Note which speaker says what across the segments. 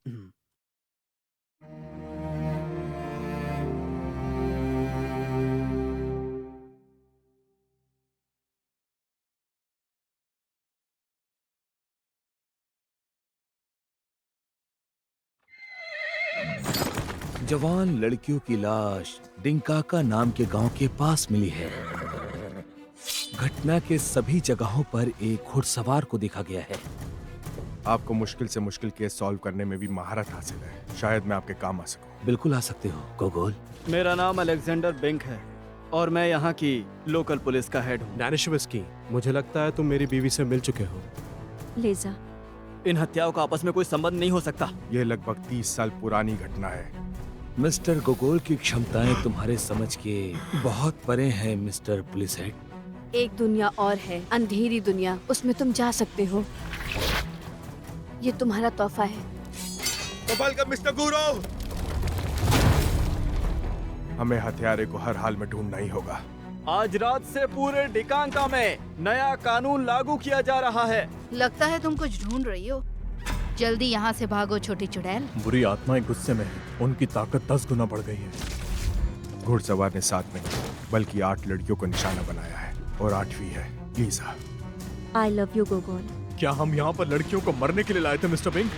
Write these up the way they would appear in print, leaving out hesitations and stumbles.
Speaker 1: हम्म।
Speaker 2: जवान लड़कियों की लाश डिंकाका नाम के गांव के पास मिली है। घटना के सभी जगहों पर एक घुड़सवार को देखा गया है।
Speaker 3: आपको मुश्किल से मुश्किल केस सॉल्व करने में भी महारत हासिल है। शायद मैं आपके काम आ सकूं।
Speaker 2: बिल्कुल आ सकते हो गोगोल।
Speaker 1: मेरा नाम अलेक्जेंडर बिंक है और मैं यहाँ की लोकल पुलिस का हेड हूँ।
Speaker 4: डैनिशवस्की, मुझे लगता है तुम मेरी बीवी से मिल चुके हो।
Speaker 5: लेजा,
Speaker 1: इन हत्याओं का आपस में कोई संबंध नहीं हो सकता।
Speaker 3: यह लगभग 30 साल पुरानी घटना है।
Speaker 2: मिस्टर गोगोल की क्षमताएं तुम्हारे समझ के बहुत परे हैं मिस्टर पुलिस हेड।
Speaker 5: एक दुनिया और है, अंधेरी दुनिया, उसमें तुम जा सकते हो। ये तुम्हारा तोहफा है।
Speaker 3: तो वेलकम मिस्टर गुरो। हमें हत्यारे को हर हाल में ढूंढना ही होगा।
Speaker 1: आज रात से पूरे डिकांका में नया कानून लागू किया जा रहा है।
Speaker 6: लगता है तुम कुछ ढूंढ रही हो। जल्दी यहाँ से भागो छोटी चुड़ैल।
Speaker 4: बुरी आत्माएं गुस्से में हैं। उनकी ताकत 10 गुना बढ़ गई है।
Speaker 3: घुड़सवार ने 7 नहीं बल्कि 8 लड़कियों को निशाना बनाया है और 8वीं है लीजा।
Speaker 5: I love you गोगोल।
Speaker 4: क्या हम यहाँ पर लड़कियों को मरने के लिए लाए थे मिस्टर बिंग?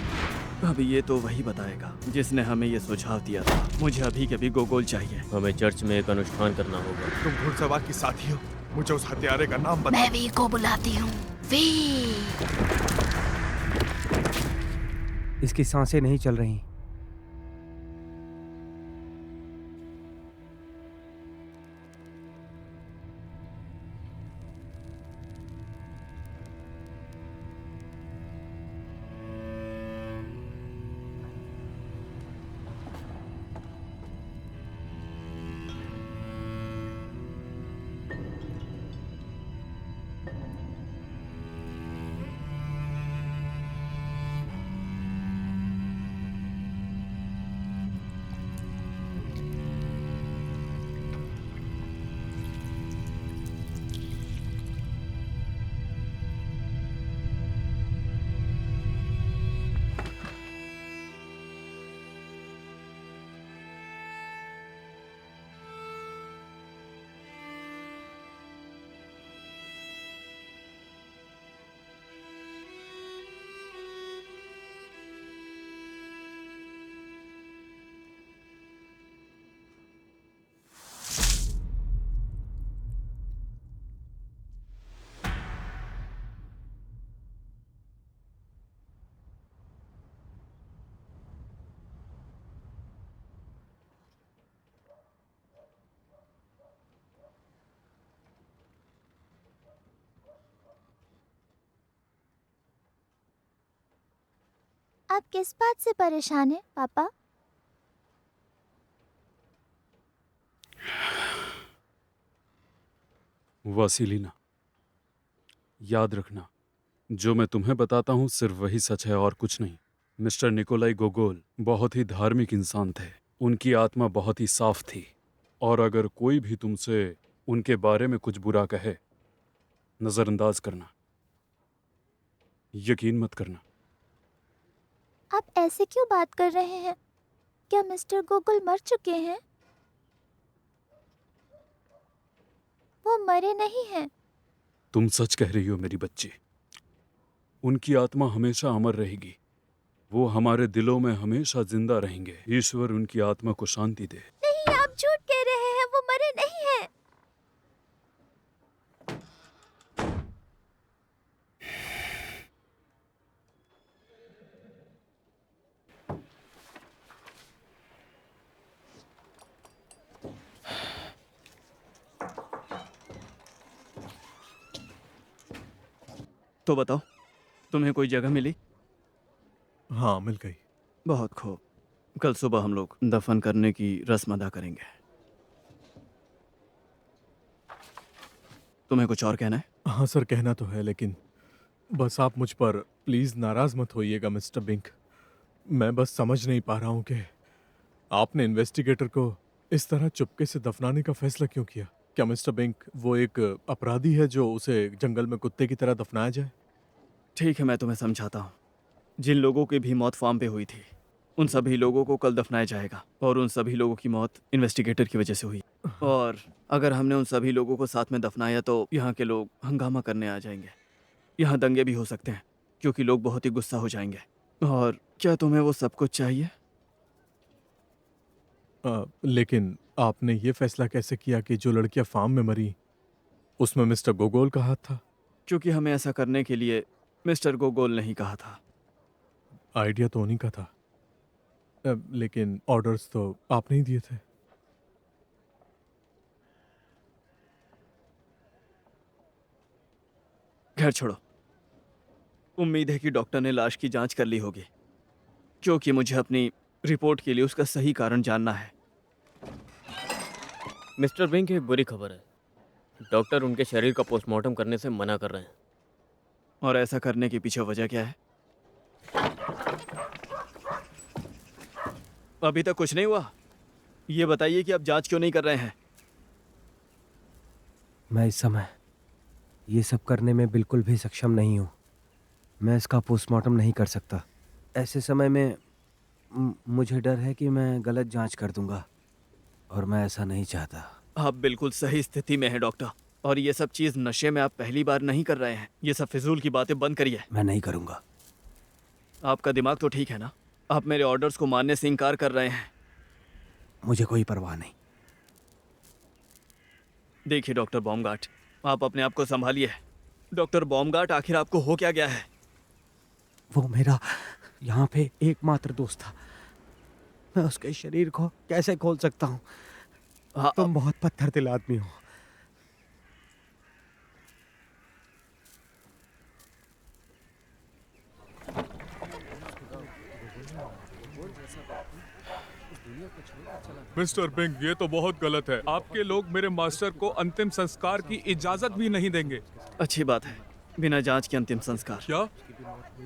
Speaker 1: अभी ये तो वही बताएगा जिसने हमें ये सुझाव दिया था। मुझे अभी के अभी गोगोल चाहिए।
Speaker 7: हमें चर्च में एक अनुष्ठान करना होगा।
Speaker 3: तुम घुड़सवार की साथी हो। मुझे उस हत्यारे का नाम बता।
Speaker 6: मैं वी को बुलाती हूँ। वी।
Speaker 8: इसकी सांसें नहीं चल रही।
Speaker 9: आप किस बात से परेशान हैं, पापा?
Speaker 10: वासिलीना, याद रखना, जो मैं तुम्हें बताता हूँ सिर्फ वही सच है और कुछ नहीं। मिस्टर निकोलाई गोगोल बहुत ही धार्मिक इंसान थे। उनकी आत्मा बहुत ही साफ थी और अगर कोई भी तुमसे उनके बारे में कुछ बुरा कहे, नजरअंदाज करना, यकीन मत करना।
Speaker 9: आप ऐसे क्यों बात कर रहे हैं? क्या मिस्टर गोकुल मर चुके हैं? वो मरे नहीं हैं।
Speaker 10: तुम सच कह रही हो मेरी बच्ची। उनकी आत्मा हमेशा अमर रहेगी। वो हमारे दिलों में हमेशा जिंदा रहेंगे। ईश्वर उनकी आत्मा को शांति दे।
Speaker 9: नहीं, आप झूठ कह रहे हैं, वो मरे नहीं हैं।
Speaker 1: तो बताओ, तुम्हें कोई जगह मिली?
Speaker 4: हाँ, मिल गई।
Speaker 1: बहुत खूब। कल सुबह हम लोग दफन करने की रस्म अदा करेंगे। तुम्हें कुछ और कहना है?
Speaker 4: हाँ सर, कहना तो है, लेकिन बस आप मुझ पर प्लीज नाराज मत होइएगा मिस्टर बिंक। मैं बस समझ नहीं पा रहा हूँ कि आपने इन्वेस्टिगेटर को इस तरह चुपके से दफनाने का फैसला क्यों किया। क्या मिस्टर बिंक वो एक अपराधी है जो उसे जंगल में कुत्ते की तरह दफनाया जाए?
Speaker 1: ठीक है, मैं तुम्हें समझाता हूँ। जिन लोगों की भी मौत फार्म पे हुई थी, उन सभी लोगों को कल दफनाया जाएगा और उन सभी लोगों की मौत इन्वेस्टिगेटर की वजह से हुई। और अगर हमने उन सभी लोगों को साथ में दफनाया तो यहाँ के लोग हंगामा करने आ जाएंगे। यहाँ दंगे भी हो सकते हैं क्योंकि लोग बहुत ही गुस्सा हो जाएंगे। और क्या तुम्हें वो सब कुछ चाहिए?
Speaker 4: लेकिन आपने ये फैसला कैसे किया कि जो लड़कियां फार्म में मरी उसमें मिस्टर गोगोल का हाथ था?
Speaker 1: क्योंकि हमें ऐसा करने के लिए मिस्टर गोगोल नहीं कहा था।
Speaker 4: आइडिया तो उन्हीं का था, लेकिन ऑर्डर्स तो आपने ही दिए थे।
Speaker 1: खैर छोड़ो, उम्मीद है कि डॉक्टर ने लाश की जांच कर ली होगी, क्योंकि मुझे अपनी रिपोर्ट के लिए उसका सही कारण जानना है।
Speaker 7: मिस्टर बिंग, एक बुरी खबर है। डॉक्टर उनके शरीर का पोस्टमार्टम करने से मना कर रहे हैं।
Speaker 1: और ऐसा करने के पीछे वजह क्या है? अभी तक कुछ नहीं हुआ। ये बताइए कि आप जांच क्यों नहीं कर रहे हैं?
Speaker 8: मैं इस समय ये सब करने में बिल्कुल भी सक्षम नहीं हूँ। मैं इसका पोस्टमार्टम नहीं कर सकता। ऐसे समय में मुझे डर है कि मैं गलत जांच कर दूंगा और मैं ऐसा नहीं चाहता।
Speaker 1: आप बिल्कुल सही स्थिति में हैं डॉक्टर, और ये सब चीज नशे में आप पहली बार नहीं कर रहे हैं। ये सब फिजूल की बातें बंद करिए।
Speaker 8: मैं नहीं करूंगा।
Speaker 1: आपका दिमाग तो ठीक है ना? आप मेरे ऑर्डर्स को मानने से इनकार कर रहे हैं।
Speaker 8: मुझे कोई परवाह नहीं।
Speaker 1: देखिए डॉक्टर बॉमगार्ट, आप अपने आप को संभालिए। डॉक्टर बॉमगार्ट, आखिर आपको हो क्या गया है?
Speaker 8: वो मेरा यहाँ पे एकमात्र दोस्त था। मैं उसके शरीर को कैसे खोल सकता हूँ? तुम बहुत पत्थर दिल आदमी हो।
Speaker 10: मिस्टर बिंग, ये तो बहुत गलत है। आपके लोग मेरे मास्टर को अंतिम संस्कार की इजाजत भी नहीं देंगे।
Speaker 1: अच्छी बात है, बिना जांच के अंतिम संस्कार?
Speaker 10: क्या?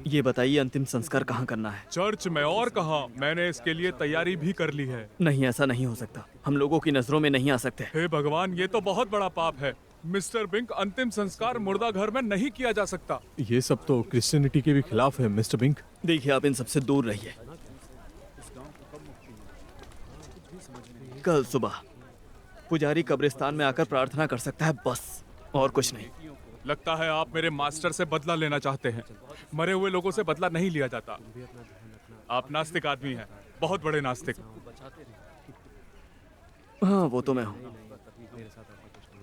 Speaker 1: ये बताइए, अंतिम संस्कार कहाँ करना है?
Speaker 10: चर्च में। और कहाँ? मैंने इसके लिए तैयारी भी कर ली है।
Speaker 1: नहीं, ऐसा नहीं हो सकता। हम लोगों की नजरों में नहीं आ सकते।
Speaker 10: हे भगवान, ये तो बहुत बड़ा पाप है। मिस्टर बिंग, अंतिम संस्कार मुर्दा घर में नहीं किया जा सकता।
Speaker 4: ये सब तो क्रिश्चियनिटी के भी खिलाफ है मिस्टर बिंग।
Speaker 1: देखिए, आप इन सबसे दूर रहिए। कल सुबह पुजारी कब्रिस्तान में आकर प्रार्थना कर सकता है, बस, और कुछ नहीं।
Speaker 10: लगता है आप मेरे मास्टर से बदला लेना चाहते हैं। मरे हुए लोगों से बदला नहीं लिया जाता। आप नास्तिक आदमी हैं, बहुत बड़े नास्तिक।
Speaker 1: हाँ, वो तो मैं हूँ।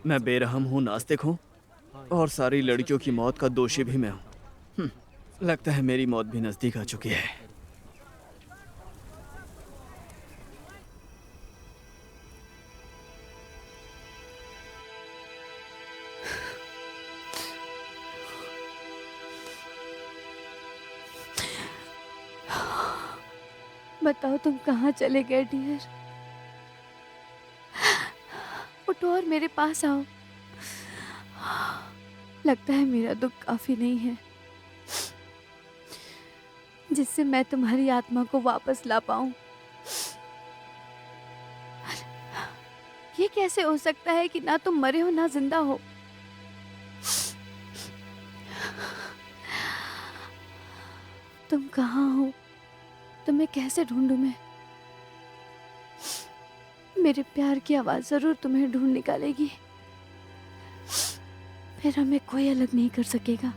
Speaker 1: मैं बेरहम हूँ, नास्तिक हूँ, और सारी लड़कियों की मौत का दोषी भी मैं हूँ। लगता है मेरी मौत भी नजदीक आ चुकी है।
Speaker 5: बताओ, तुम कहाँ चले गए डियर? उठो और मेरे पास आओ। लगता है मेरा दुख काफी नहीं है जिससे मैं तुम्हारी आत्मा को वापस ला पाऊं। ये कैसे हो सकता है कि ना तुम मरे हो ना जिंदा हो? तुम कहाँ हो? तुम्हें कैसे ढूंढूं मैं? मेरे प्यार की आवाज जरूर तुम्हें ढूंढ निकालेगी, फिर हमें कोई अलग नहीं कर सकेगा।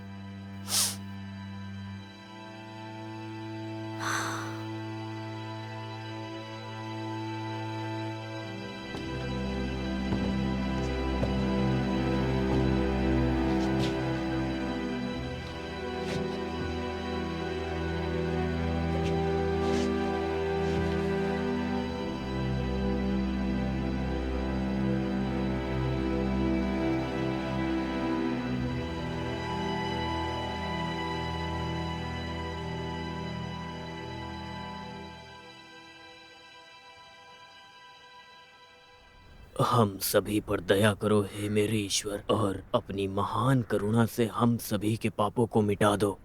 Speaker 7: हम सभी पर दया करो हे मेरे ईश्वर, और अपनी महान करुणा से हम सभी के पापों को मिटा दो।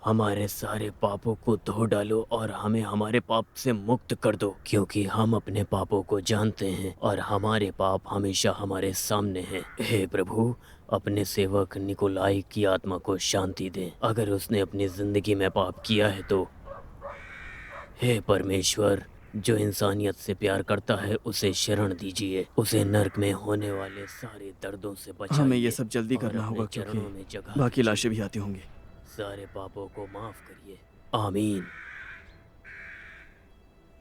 Speaker 7: हमारे सारे पापों को धो डालो और हमें हमारे पाप से मुक्त कर दो, क्योंकि हम अपने पापों को जानते हैं और हमारे पाप हमेशा हमारे सामने हैं। हे प्रभु, अपने सेवक निकोलाई की आत्मा को शांति दें। अगर उसने अपनी जिंदगी में पाप किया है तो हे परमेश्वर, जो इंसानियत से प्यार करता है उसे शरण दीजिए, उसे नर्क में होने वाले सारे दर्दों से बचाइए।
Speaker 1: हमें ये सब जल्दी
Speaker 7: और
Speaker 1: करना
Speaker 7: अपने
Speaker 1: होगा
Speaker 7: चरणों में
Speaker 1: क्योंकि
Speaker 7: जगह
Speaker 1: बाकी
Speaker 7: दीजिए।
Speaker 1: लाशें भी आती होंगी।
Speaker 7: सारे पापों को माफ करिए, आमीन।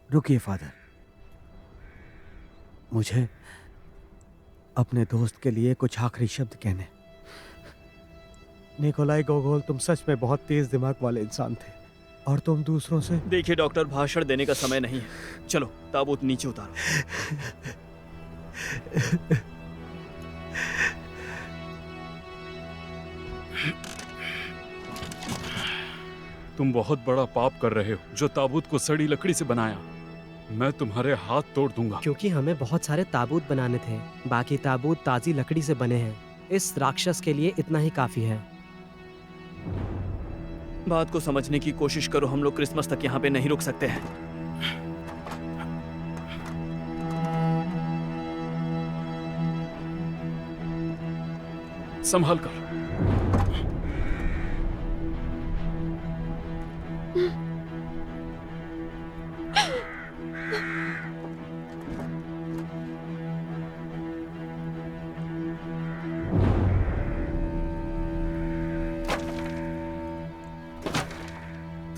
Speaker 8: रुकिए फादर, मुझे अपने दोस्त के लिए कुछ आखिरी शब्द कहने। निकोलाई गोगोल, तुम सच में बहुत तेज दिमाग वाले इंसान थे और तुम दूसरों से।
Speaker 1: देखिए डॉक्टर, भाषण देने का समय नहीं है। चलो ताबूत नीचे उतारो।
Speaker 10: तुम बहुत बड़ा पाप कर रहे हो जो ताबूत को सड़ी लकड़ी से बनाया। मैं तुम्हारे हाथ तोड़ दूंगा।
Speaker 11: क्योंकि हमें बहुत सारे ताबूत बनाने थे, बाकी ताबूत ताजी लकड़ी से बने हैं। इस राक्षस के लिए इतना ही काफी है।
Speaker 1: बात को समझने की कोशिश करो, हम लोग क्रिसमस तक यहाँ पे नहीं रुक सकते हैं।
Speaker 10: संभाल कर।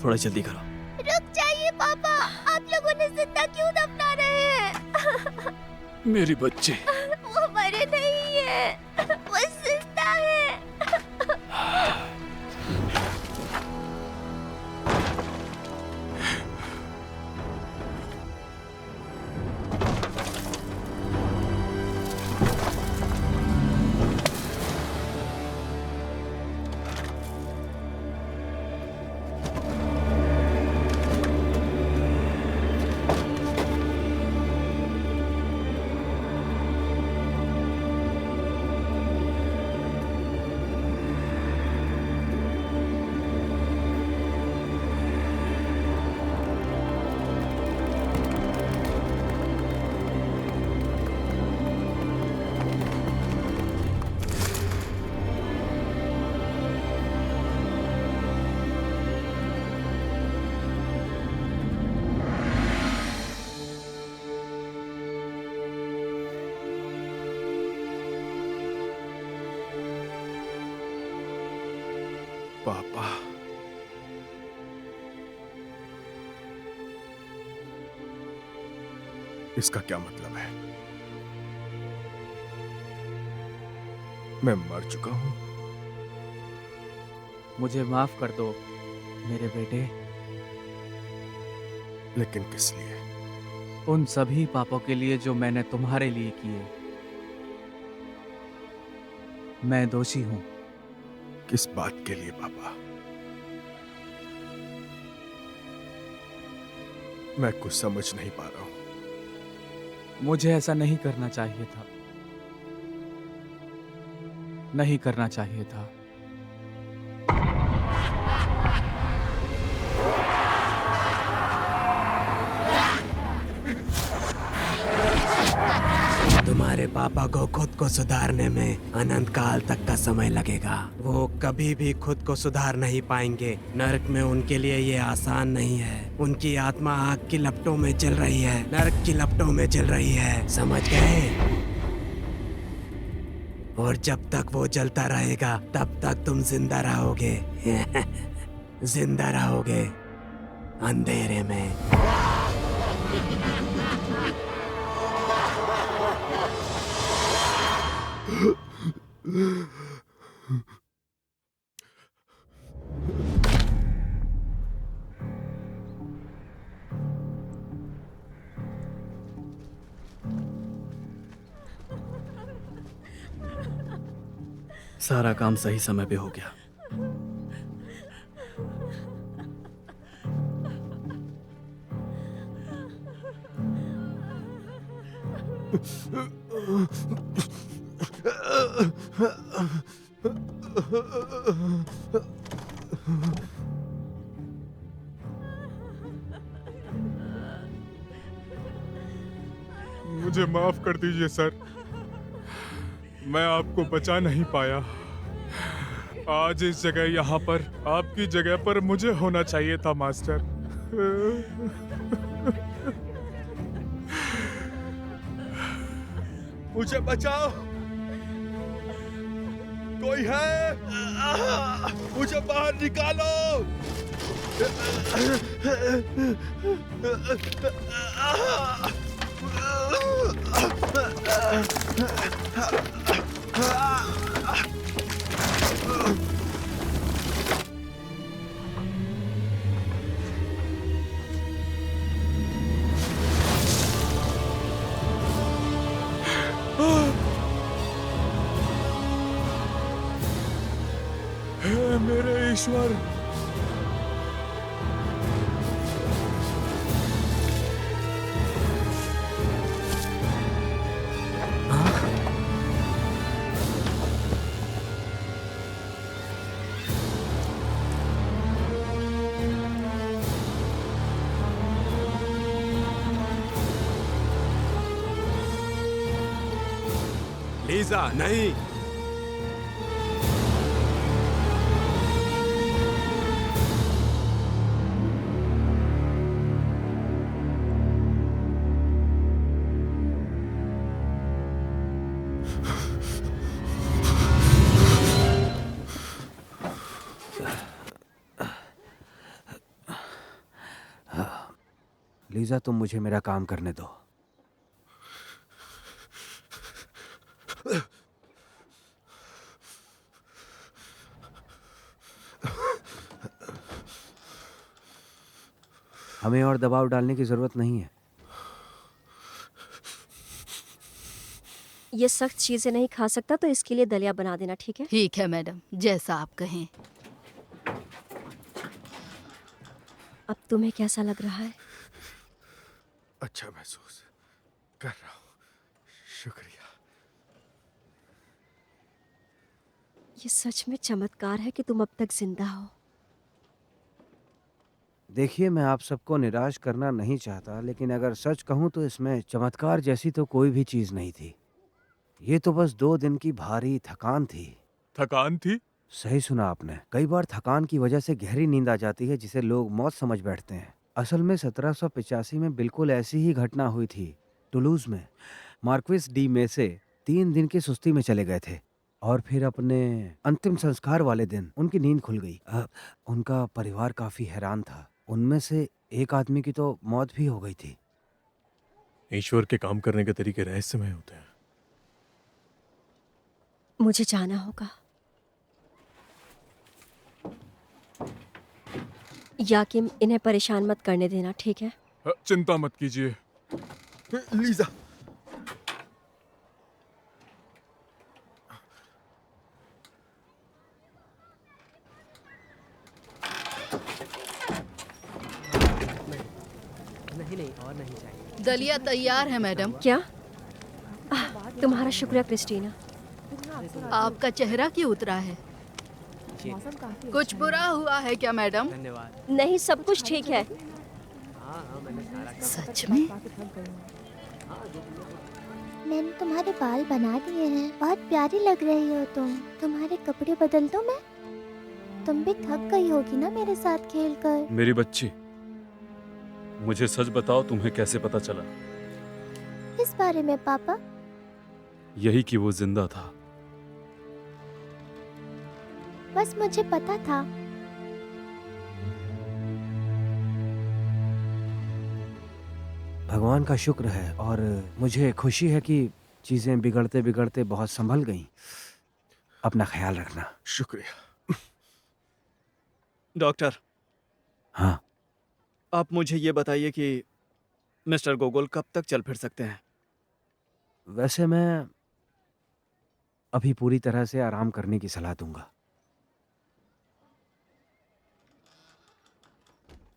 Speaker 1: थोड़ा जल्दी करो।
Speaker 9: रुक जाइए पापा, आप लोग उन्हें जिंदा क्यों दफना रहे हैं?
Speaker 10: मेरी बच्ची।
Speaker 9: वो मरे नहीं है, वो जिंदा है।
Speaker 3: पापा, इसका क्या मतलब है? मैं मर चुका हूं?
Speaker 12: मुझे माफ कर दो मेरे बेटे।
Speaker 3: लेकिन किस लिए?
Speaker 12: उन सभी पापों के लिए जो मैंने तुम्हारे लिए किए। मैं दोषी हूं।
Speaker 3: किस बात के लिए पापा? मैं कुछ समझ नहीं पा रहा हूं।
Speaker 12: मुझे ऐसा नहीं करना चाहिए था, नहीं करना चाहिए था।
Speaker 11: तुम्हारे पापा को खुद को सुधारने में अनंत काल तक का समय लगेगा। वो कभी भी खुद को सुधार नहीं पाएंगे। नरक में उनके लिए ये आसान नहीं है। उनकी आत्मा आग की लपटों में जल रही है, नरक की लपटों में जल रही है, समझ गए? और जब तक वो जलता रहेगा तब तक तुम जिंदा रहोगे। जिंदा रहोगे अंधेरे में।
Speaker 1: सारा काम सही समय पे हो गया।
Speaker 3: मुझे माफ कर दीजिए सर, मैं आपको बचा नहीं पाया। आज इस जगह यहाँ पर आपकी जगह पर मुझे होना चाहिए था मास्टर। मुझे बचाओ, कोई है? मुझे बाहर निकालो। हे मेरे ईश्वर,
Speaker 11: लीजा नहीं।
Speaker 8: लीजा, तुम मुझे मेरा काम करने दो। हमें और दबाव डालने की जरूरत नहीं है।
Speaker 13: ये सख्त चीजें नहीं खा सकता तो इसके लिए दलिया बना देना, ठीक है?
Speaker 6: ठीक है मैडम, जैसा आप कहें।
Speaker 13: अब तुम्हें कैसा लग रहा है?
Speaker 3: अच्छा महसूस कर रहा हूँ, शुक्रिया।
Speaker 13: ये सच में चमत्कार है कि तुम अब तक जिंदा हो।
Speaker 8: देखिए, मैं आप सबको निराश करना नहीं चाहता, लेकिन अगर सच कहूं तो इसमें चमत्कार जैसी तो कोई भी चीज नहीं थी। ये तो बस 2 दिन की भारी थकान थी।
Speaker 4: थकान थी?
Speaker 8: सही सुना आपने। कई बार थकान की वजह से गहरी नींद आ जाती है जिसे लोग मौत समझ बैठते हैं। असल में 1785 में बिल्कुल ऐसी ही घटना हुई थी। टुलूज में मार्क्विस डी मेसे 3 दिन की सुस्ती में चले गए थे और फिर अपने अंतिम संस्कार वाले दिन उनकी नींद खुल गई। उनका परिवार काफी हैरान था। उनमें से एक आदमी की तो मौत भी हो गई थी।
Speaker 4: ईश्वर के काम करने के तरीके रहस्यमय होते हैं।
Speaker 13: मुझे जाना होगा। याकिम, इन्हें परेशान मत करने देना, ठीक है?
Speaker 4: चिंता मत कीजिए।
Speaker 3: लीजा,
Speaker 6: नहीं और नहीं चाहिए। दलिया तैयार है मैडम।
Speaker 13: क्या? तुम्हारा शुक्रिया क्रिस्टीना।
Speaker 6: आपका चेहरा क्यों उतरा है? कुछ बुरा हुआ है क्या मैडम?
Speaker 13: नहीं, सब कुछ ठीक है।
Speaker 6: सच में?
Speaker 9: मैंने तुम्हारे बाल बना दिए हैं, बहुत प्यारी लग रही हो तुम। तुम्हारे कपड़े बदल दूं मैं? तुम भी थक गई होगी ना मेरे साथ खेलकर।
Speaker 10: मेरी बच्ची, मुझे सच बताओ, तुम्हें कैसे पता चला?
Speaker 9: इस बारे में पापा?
Speaker 10: यही कि वो जिंदा था।
Speaker 9: बस मुझे पता था।
Speaker 8: भगवान का शुक्र है और मुझे खुशी है कि चीजें बिगड़ते बिगड़ते बहुत संभल गईं। अपना ख्याल रखना।
Speaker 3: शुक्रिया।
Speaker 1: डॉक्टर।
Speaker 8: हाँ।
Speaker 1: आप मुझे ये बताइए कि मिस्टर गोगोल कब तक चल फिर सकते हैं?
Speaker 8: वैसे मैं अभी पूरी तरह से आराम करने की सलाह दूंगा।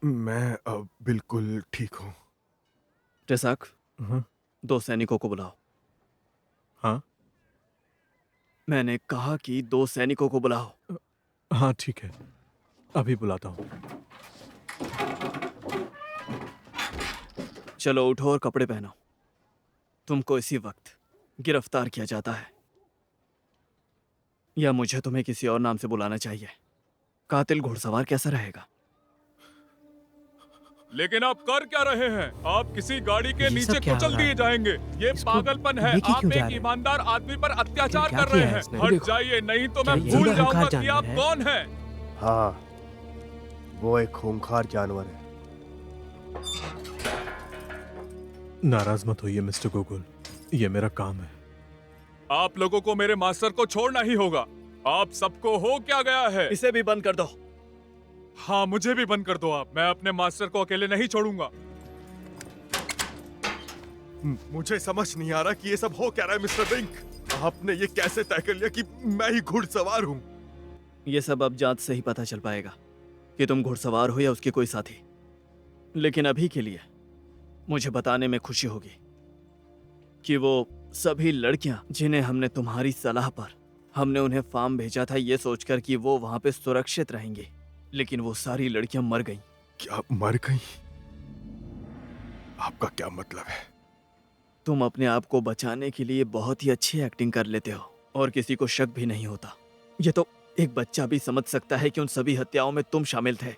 Speaker 3: मैं अब बिल्कुल ठीक हूँ।
Speaker 1: टेसाक,
Speaker 4: हाँ?
Speaker 1: 2 सैनिकों को बुलाओ।
Speaker 4: हाँ?
Speaker 1: मैंने कहा कि 2 सैनिकों को बुलाओ।
Speaker 4: हाँ ठीक है, अभी बुलाता हूँ।
Speaker 1: चलो उठो और कपड़े पहनो। तुमको इसी वक्त गिरफ्तार किया जाता है। या मुझे तुम्हें किसी और नाम से बुलाना चाहिए? कातिल घुड़सवार कैसा रहेगा?
Speaker 10: लेकिन आप कर क्या रहे हैं? आप किसी गाड़ी के
Speaker 11: ये
Speaker 10: नीचे
Speaker 11: सब क्या हो
Speaker 10: कुचल
Speaker 11: रहा है?
Speaker 10: दिए जाएंगे। ये पागलपन है।
Speaker 11: लेके
Speaker 10: आप
Speaker 11: क्यों जा
Speaker 10: एक
Speaker 11: रहे हैं?
Speaker 10: ईमानदार आदमी पर अत्याचार
Speaker 11: क्या
Speaker 10: कर
Speaker 11: किया
Speaker 10: रहे
Speaker 11: है
Speaker 10: हैं।
Speaker 11: इसने?
Speaker 10: हट
Speaker 11: देखो।
Speaker 10: जाइए, नहीं तो
Speaker 11: क्या
Speaker 10: मैं
Speaker 11: ये
Speaker 10: भूल
Speaker 11: खूंखार
Speaker 10: जाऊंगा कि
Speaker 11: जानवर
Speaker 10: आप
Speaker 11: है?
Speaker 10: कौन हैं।
Speaker 14: हाँ, वो एक खूंखार जानवर है।
Speaker 4: नाराज मत होइए मिस्टर गोगोल, ये मेरा काम है।
Speaker 10: आप लोगों को मेरे मास्टर को छोड़ना ही होगा। आप सबको हो क्या गया है?
Speaker 1: इसे भी बंद कर दो।
Speaker 10: हाँ, मुझे भी बंद कर दो आप। मैं अपने मास्टर को अकेले नहीं छोड़ूंगा।
Speaker 3: मुझे समझ नहीं आ रहा कि ये सब हो क्या रहा है मिस्टर बिंक। आपने ये कैसे तय कर लिया कि मैं ही घुड़सवार हूँ?
Speaker 1: ये सब अब जांच से ही पता चल पाएगा कि तुम घुड़सवार हो या उसके कोई साथी। लेकिन अभी के लिए मुझे बताने में खुशी होगी कि वो सभी लड़कियां जिन्हें हमने तुम्हारी सलाह पर हमने उन्हें फार्म भेजा था ये सोचकर कि वो वहां पे सुरक्षित रहेंगी, लेकिन वो सारी लड़कियां मर गईं।
Speaker 3: क्या मर गई? आपका क्या मतलब है?
Speaker 1: तुम अपने आप को बचाने के लिए बहुत ही अच्छी एक्टिंग कर लेते हो और किसी को शक भी नहीं होता। ये तो एक बच्चा भी समझ सकता है कि उन सभी हत्याओं में तुम शामिल थे।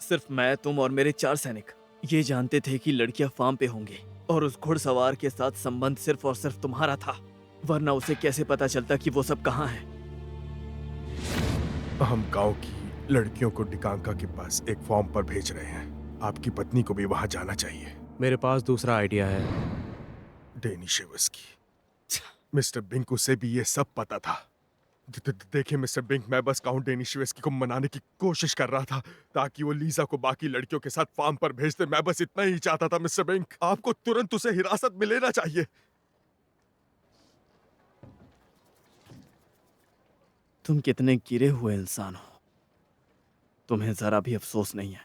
Speaker 1: सिर्फ मैं, तुम और मेरे 4 सैनिक ये जानते थे कि लड़कियां फार्म पे होंगी और उस घुड़सवार के साथ संबंध सिर्फ और सिर्फ तुम्हारा था, वरना उसे कैसे पता चलता कि वो सब कहाँ हैं?
Speaker 3: हम गांव की लड़कियों को डिकांका के पास एक फॉर्म पर भेज रहे हैं। आपकी पत्नी को भी वहां जाना चाहिए।
Speaker 11: मेरे पास दूसरा आइडिया है।
Speaker 3: डेनिशेवस्की। मिस्टर बिंक, उसे भी ये सब पता था। देखिए मिस्टर बिंक, मैं बस काउंट डेनिशेवस्की को मनाने की कोशिश कर रहा था ताकि वो लीजा को बाकी लड़कियों के साथ फार्म पर भेज दे। मैं बस इतना ही चाहता था मिस्टर बिंक। आपको तुरंत उसे हिरासत में लेना चाहिए।
Speaker 1: तुम कितने गिरे हुए इंसान हो, तुम्हें जरा भी अफसोस नहीं है।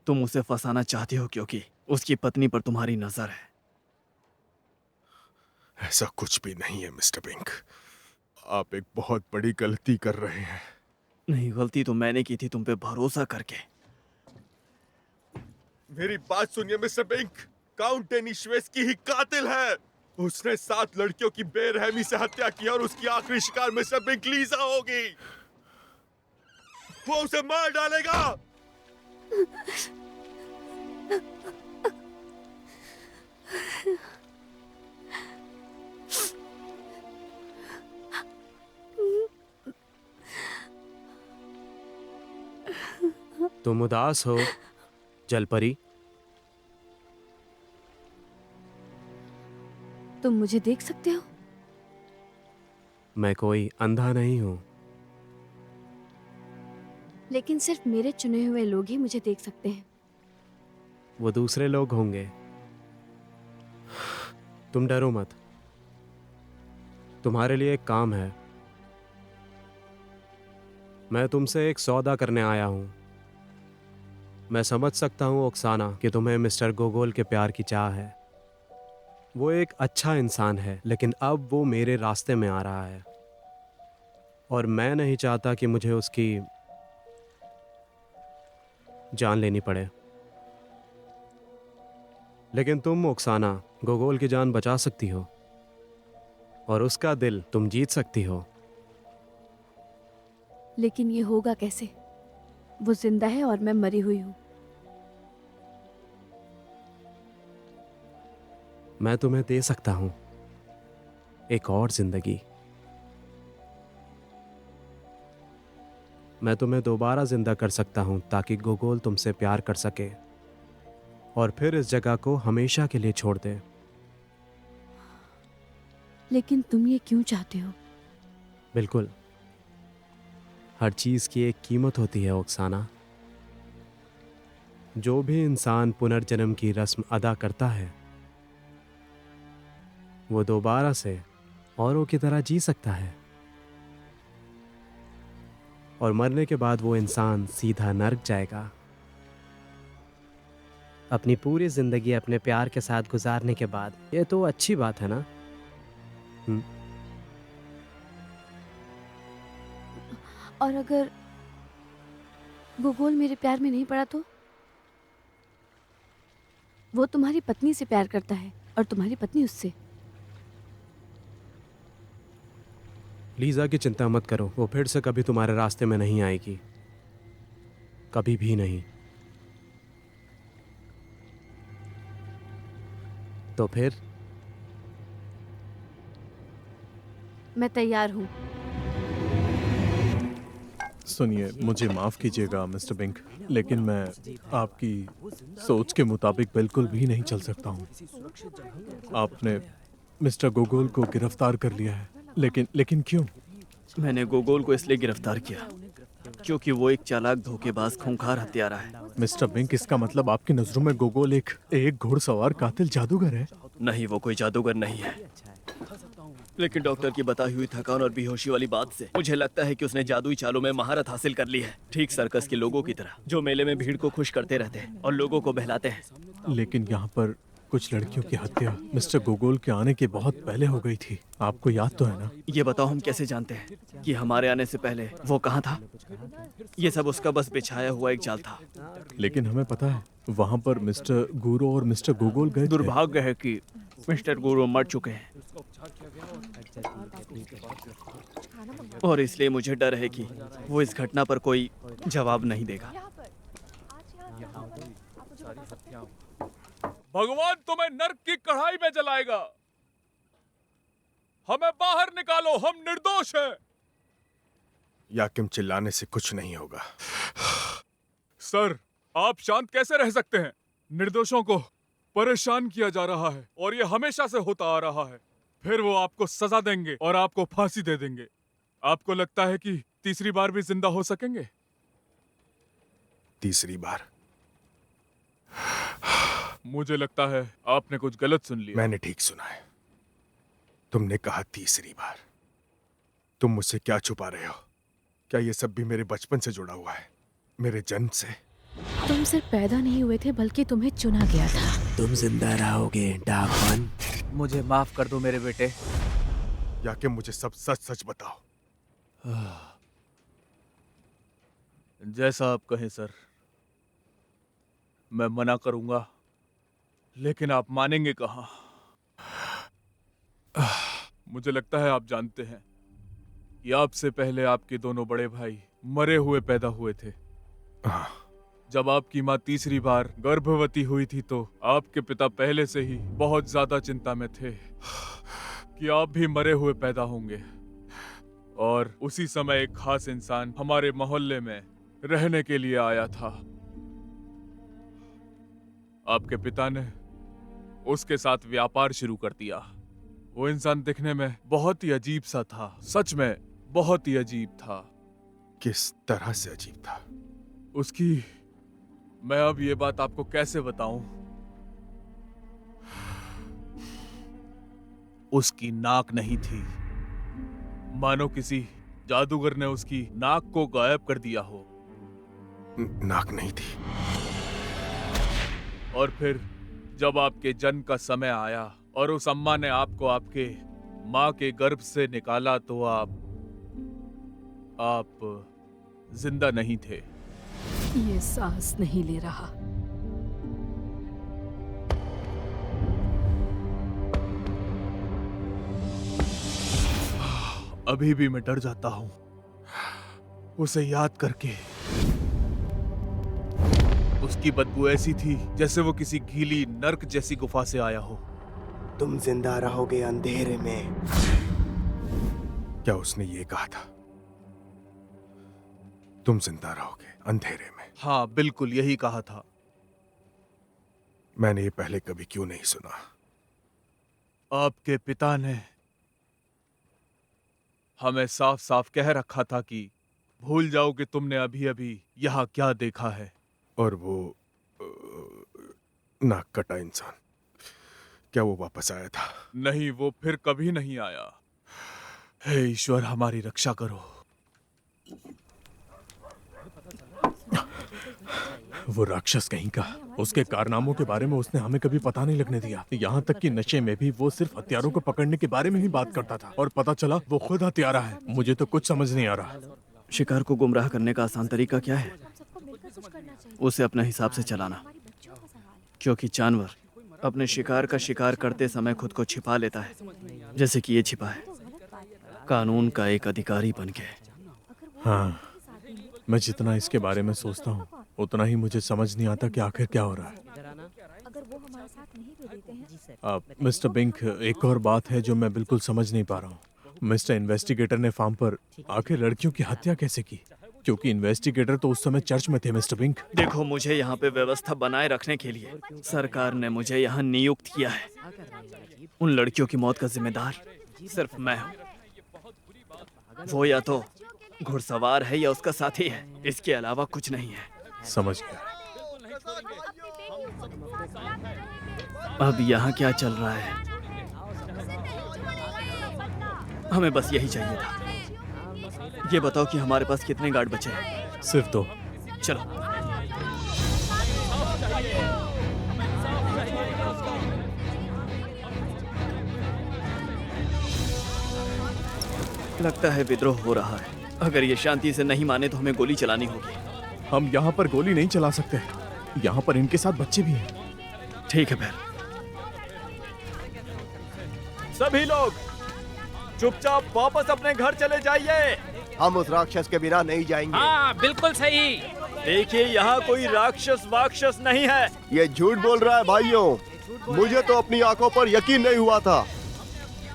Speaker 1: तुम उसे फंसाना चाहते हो क्योंकि उसकी पत्नी पर तुम्हारी नजर है।
Speaker 3: ऐसा कुछ भी नहीं है मिस्टर बिंक। आप एक बहुत बड़ी गलती कर रहे हैं।
Speaker 1: नहीं, गलती तो मैंने की थी तुम पे भरोसा करके।
Speaker 3: मेरी बात सुनिए मिस्टर बिंक। काउंट डेनिशेवस्की ही कातिल है। उसने 7 लड़कियों की बेरहमी से हत्या की और उसकी आखिरी शिकार मिस्टर बिंक लीजा होगी। वो उसे मार डालेगा।
Speaker 11: तुम उदास हो, जलपरी?
Speaker 5: तुम मुझे देख सकते हो?
Speaker 11: मैं कोई अंधा नहीं हूँ।
Speaker 5: लेकिन सिर्फ मेरे चुने हुए लोग ही मुझे देख सकते हैं।
Speaker 11: वो दूसरे लोग होंगे। तुम डरो मत। तुम्हारे लिए एक काम है। मैं तुमसे एक सौदा करने आया हूं। मैं समझ सकता हूं ओक्साना कि तुम्हें मिस्टर गोगोल के प्यार की चाह है। वो एक अच्छा इंसान है, लेकिन अब वो मेरे रास्ते में आ रहा है और मैं नहीं चाहता कि मुझे उसकी जान लेनी पड़े। लेकिन तुम ओक्साना गोगोल की जान बचा सकती हो और उसका दिल तुम जीत सकती हो।
Speaker 5: लेकिन ये होगा कैसे? वो जिंदा है और मैं मरी हुई हूँ।
Speaker 11: मैं तुम्हें दे सकता हूं एक और जिंदगी। मैं तुम्हें दोबारा जिंदा कर सकता हूं ताकि गोगोल तुमसे प्यार कर सके और फिर इस जगह को हमेशा के लिए छोड़ दे।
Speaker 5: लेकिन तुम ये क्यों चाहते हो?
Speaker 11: बिल्कुल, हर चीज की एक कीमत होती है ओक्साना। जो भी इंसान पुनर्जन्म की रस्म अदा करता है वो दोबारा से औरों की तरह जी सकता है और मरने के बाद वो इंसान सीधा नर्क जाएगा। अपनी पूरी जिंदगी अपने प्यार के साथ गुजारने के बाद ये तो अच्छी बात है ना?
Speaker 5: और अगर गोगोल मेरे प्यार में नहीं पड़ा तो? वो तुम्हारी पत्नी से प्यार करता है और तुम्हारी पत्नी उससे।
Speaker 11: लीजा की चिंता मत करो, वो फिर से कभी तुम्हारे रास्ते में नहीं आएगी, कभी भी नहीं।
Speaker 2: तो फिर
Speaker 5: मैं तैयार हूँ।
Speaker 4: सुनिए, मुझे माफ कीजिएगा मिस्टर बिंक, लेकिन मैं आपकी सोच के मुताबिक बिल्कुल भी नहीं चल सकता हूँ। आपने मिस्टर गोगोल को गिरफ्तार कर लिया है, लेकिन क्यों?
Speaker 1: मैंने गोगोल को इसलिए गिरफ्तार किया क्योंकि वो एक चालाक, धोखेबाज, खूंखार हत्यारा है।
Speaker 4: मिस्टर बिंक, इसका मतलब आपकी नजरों में गोगोल एक घुड़सवार कातिल जादूगर है?
Speaker 1: नहीं, वो कोई जादूगर नहीं है, लेकिन डॉक्टर की बताई हुई थकान और बेहोशी वाली बात से मुझे लगता है कि उसने जादुई चालों में महारत हासिल कर ली है, ठीक सर्कस के लोगों की तरह जो मेले में भीड़ को खुश करते रहते हैं और लोगों को बहलाते हैं।
Speaker 4: लेकिन यहाँ पर कुछ लड़कियों की हत्या मिस्टर गोगोल के आने के बहुत पहले हो गई थी, आपको याद तो है ना?
Speaker 1: ये बताओ, हम कैसे जानते हैं कि हमारे आने से पहले वो कहाँ था? ये सब उसका बस बिछाया हुआ एक जाल था।
Speaker 4: लेकिन हमें पता है वहाँ पर मिस्टर गुरो और मिस्टर गोगोल गए थे।
Speaker 1: दुर्भाग्य है कि मिस्टर गुरु मर चुके हैं और इसलिए मुझे डर है कि वो इस घटना पर कोई जवाब नहीं देगा।
Speaker 10: भगवान तुम्हें नर्क की कढ़ाई में जलाएगा। हमें बाहर निकालो, हम निर्दोष हैं।
Speaker 3: याकिम, चिल्लाने से कुछ नहीं होगा।
Speaker 10: सर, आप शांत कैसे रह सकते हैं? निर्दोषों को परेशान किया जा रहा है और ये हमेशा से होता आ रहा है। फिर वो आपको सजा देंगे और आपको फांसी दे देंगे। आपको लगता है कि तीसरी बार भी जिंदा हो सकेंगे?
Speaker 3: तीसरी बार?
Speaker 10: मुझे लगता है आपने कुछ गलत सुन लिया।
Speaker 3: मैंने ठीक सुना है। तुमने कहा तीसरी बार। तुम मुझसे क्या छुपा रहे हो? क्या ये सब भी मेरे बचपन से जुड़ा हुआ है, मेरे जन्म से?
Speaker 6: तुम सिर्फ पैदा नहीं हुए थे बल्कि तुम्हें चुना गया था।
Speaker 11: तुम जिंदा रहोगे डाकवन।
Speaker 12: मुझे माफ कर दो मेरे बेटे।
Speaker 3: याकिम, मुझे सब सच सच बताओ।
Speaker 10: जैसा आप कहें सर। मैं मना करूंगा, लेकिन आप मानेंगे कहाँ? मुझे लगता है आप जानते हैं कि आपसे पहले आपके दोनों बड़े भाई मरे हुए पैदा हुए थे। जब आपकी माँ तीसरी बार गर्भवती हुई थी तो आपके पिता पहले से ही बहुत ज्यादा चिंता में थे कि आप भी मरे हुए पैदा होंगे। और उसी समय एक खास इंसान हमारे मोहल्ले में रहने के लिए आया था। आपके पिता ने उसके साथ व्यापार शुरू कर दिया। वो इंसान दिखने में बहुत ही अजीब सा था, सच में बहुत ही अजीब था।
Speaker 3: किस तरह से अजीब था?
Speaker 10: उसकी, मैं अब ये बात आपको कैसे बताऊं? उसकी नाक नहीं थी, मानो किसी जादूगर ने उसकी नाक को गायब कर दिया हो।
Speaker 3: नाक नहीं थी?
Speaker 10: और फिर जब आपके जन्म का समय आया और उस अम्मा ने आपको आपके माँ के गर्भ से निकाला तो आप जिंदा नहीं थे।
Speaker 6: ये सांस नहीं ले रहा।
Speaker 10: अभी भी मैं डर जाता हूँ उसे याद करके। उसकी बदबू ऐसी थी जैसे वो किसी गीली नर्क जैसी गुफा से आया हो।
Speaker 14: तुम जिंदा रहोगे अंधेरे में।
Speaker 3: क्या उसने ये कहा था? तुम जिंदा रहोगे अंधेरे में?
Speaker 10: हाँ, बिल्कुल यही कहा था।
Speaker 3: मैंने ये पहले कभी क्यों नहीं सुना?
Speaker 10: आपके पिता ने हमें साफ साफ कह रखा था कि भूल जाओ कि तुमने अभी अभी यहाँ क्या देखा है।
Speaker 3: और वो नाक कटा इंसान, क्या वो वापस आया था?
Speaker 10: नहीं, वो फिर कभी नहीं आया। हे ईश्वर, हमारी रक्षा करो।
Speaker 4: वो राक्षस कहीं का, उसके कारनामों के बारे में उसने हमें कभी पता नहीं लगने दिया। यहाँ तक कि नशे में भी वो सिर्फ हथियारों को पकड़ने के बारे में ही बात करता था और पता चला वो खुद हत्यारा है। मुझे तो कुछ समझ नहीं आ रहा।
Speaker 1: शिकार को गुमराह करने का आसान तरीका क्या है? उसे अपने हिसाब से चलाना, क्योंकि जानवर अपने शिकार का शिकार करते समय खुद को छिपा लेता है, जैसे कि ये छिपा है, कानून का एक अधिकारी बन के।
Speaker 4: हाँ, मैं जितना इसके बारे में सोचता हूँ उतना ही मुझे समझ नहीं आता कि आखिर क्या हो रहा है।
Speaker 9: अगर वो हमारे साथ
Speaker 4: मिस्टर बिंक, एक और बात है जो मैं बिल्कुल समझ नहीं पा रहा हूँ। मिस्टर इन्वेस्टिगेटर ने फार्म पर आके लड़कियों की हत्या कैसे की? क्योंकि इन्वेस्टिगेटर तो उस समय चर्च में थे मिस्टर बिंक।
Speaker 1: देखो, मुझे यहाँ पे व्यवस्था बनाए रखने के लिए सरकार ने मुझे यहाँ नियुक्त किया है। उन लड़कियों की मौत का जिम्मेदार सिर्फ मैं हूँ। वो या तो घुड़सवार है या उसका साथी है, इसके अलावा कुछ नहीं है।
Speaker 4: समझ गया।
Speaker 1: अब यहाँ क्या चल रहा है? हमें बस यही चाहिए था। ये बताओ कि हमारे पास कितने गार्ड बचे हैं?
Speaker 4: सिर्फ 2।
Speaker 1: चलो। लगता है विद्रोह हो रहा है। अगर ये शांति से नहीं माने तो हमें गोली चलानी होगी।
Speaker 4: हम यहाँ पर गोली नहीं चला सकते। यहाँ पर इनके साथ बच्चे भी हैं।
Speaker 1: ठीक है फिर। सभी लोग चुपचाप वापस अपने घर चले जाइए।
Speaker 14: हम उस राक्षस के बिना नहीं जाएंगे।
Speaker 15: हाँ, बिल्कुल सही।
Speaker 1: देखिए, यहाँ कोई राक्षस वाक्षस नहीं है।
Speaker 14: ये झूठ बोल रहा है भाइयों। मुझे तो अपनी आंखों पर यकीन नहीं हुआ था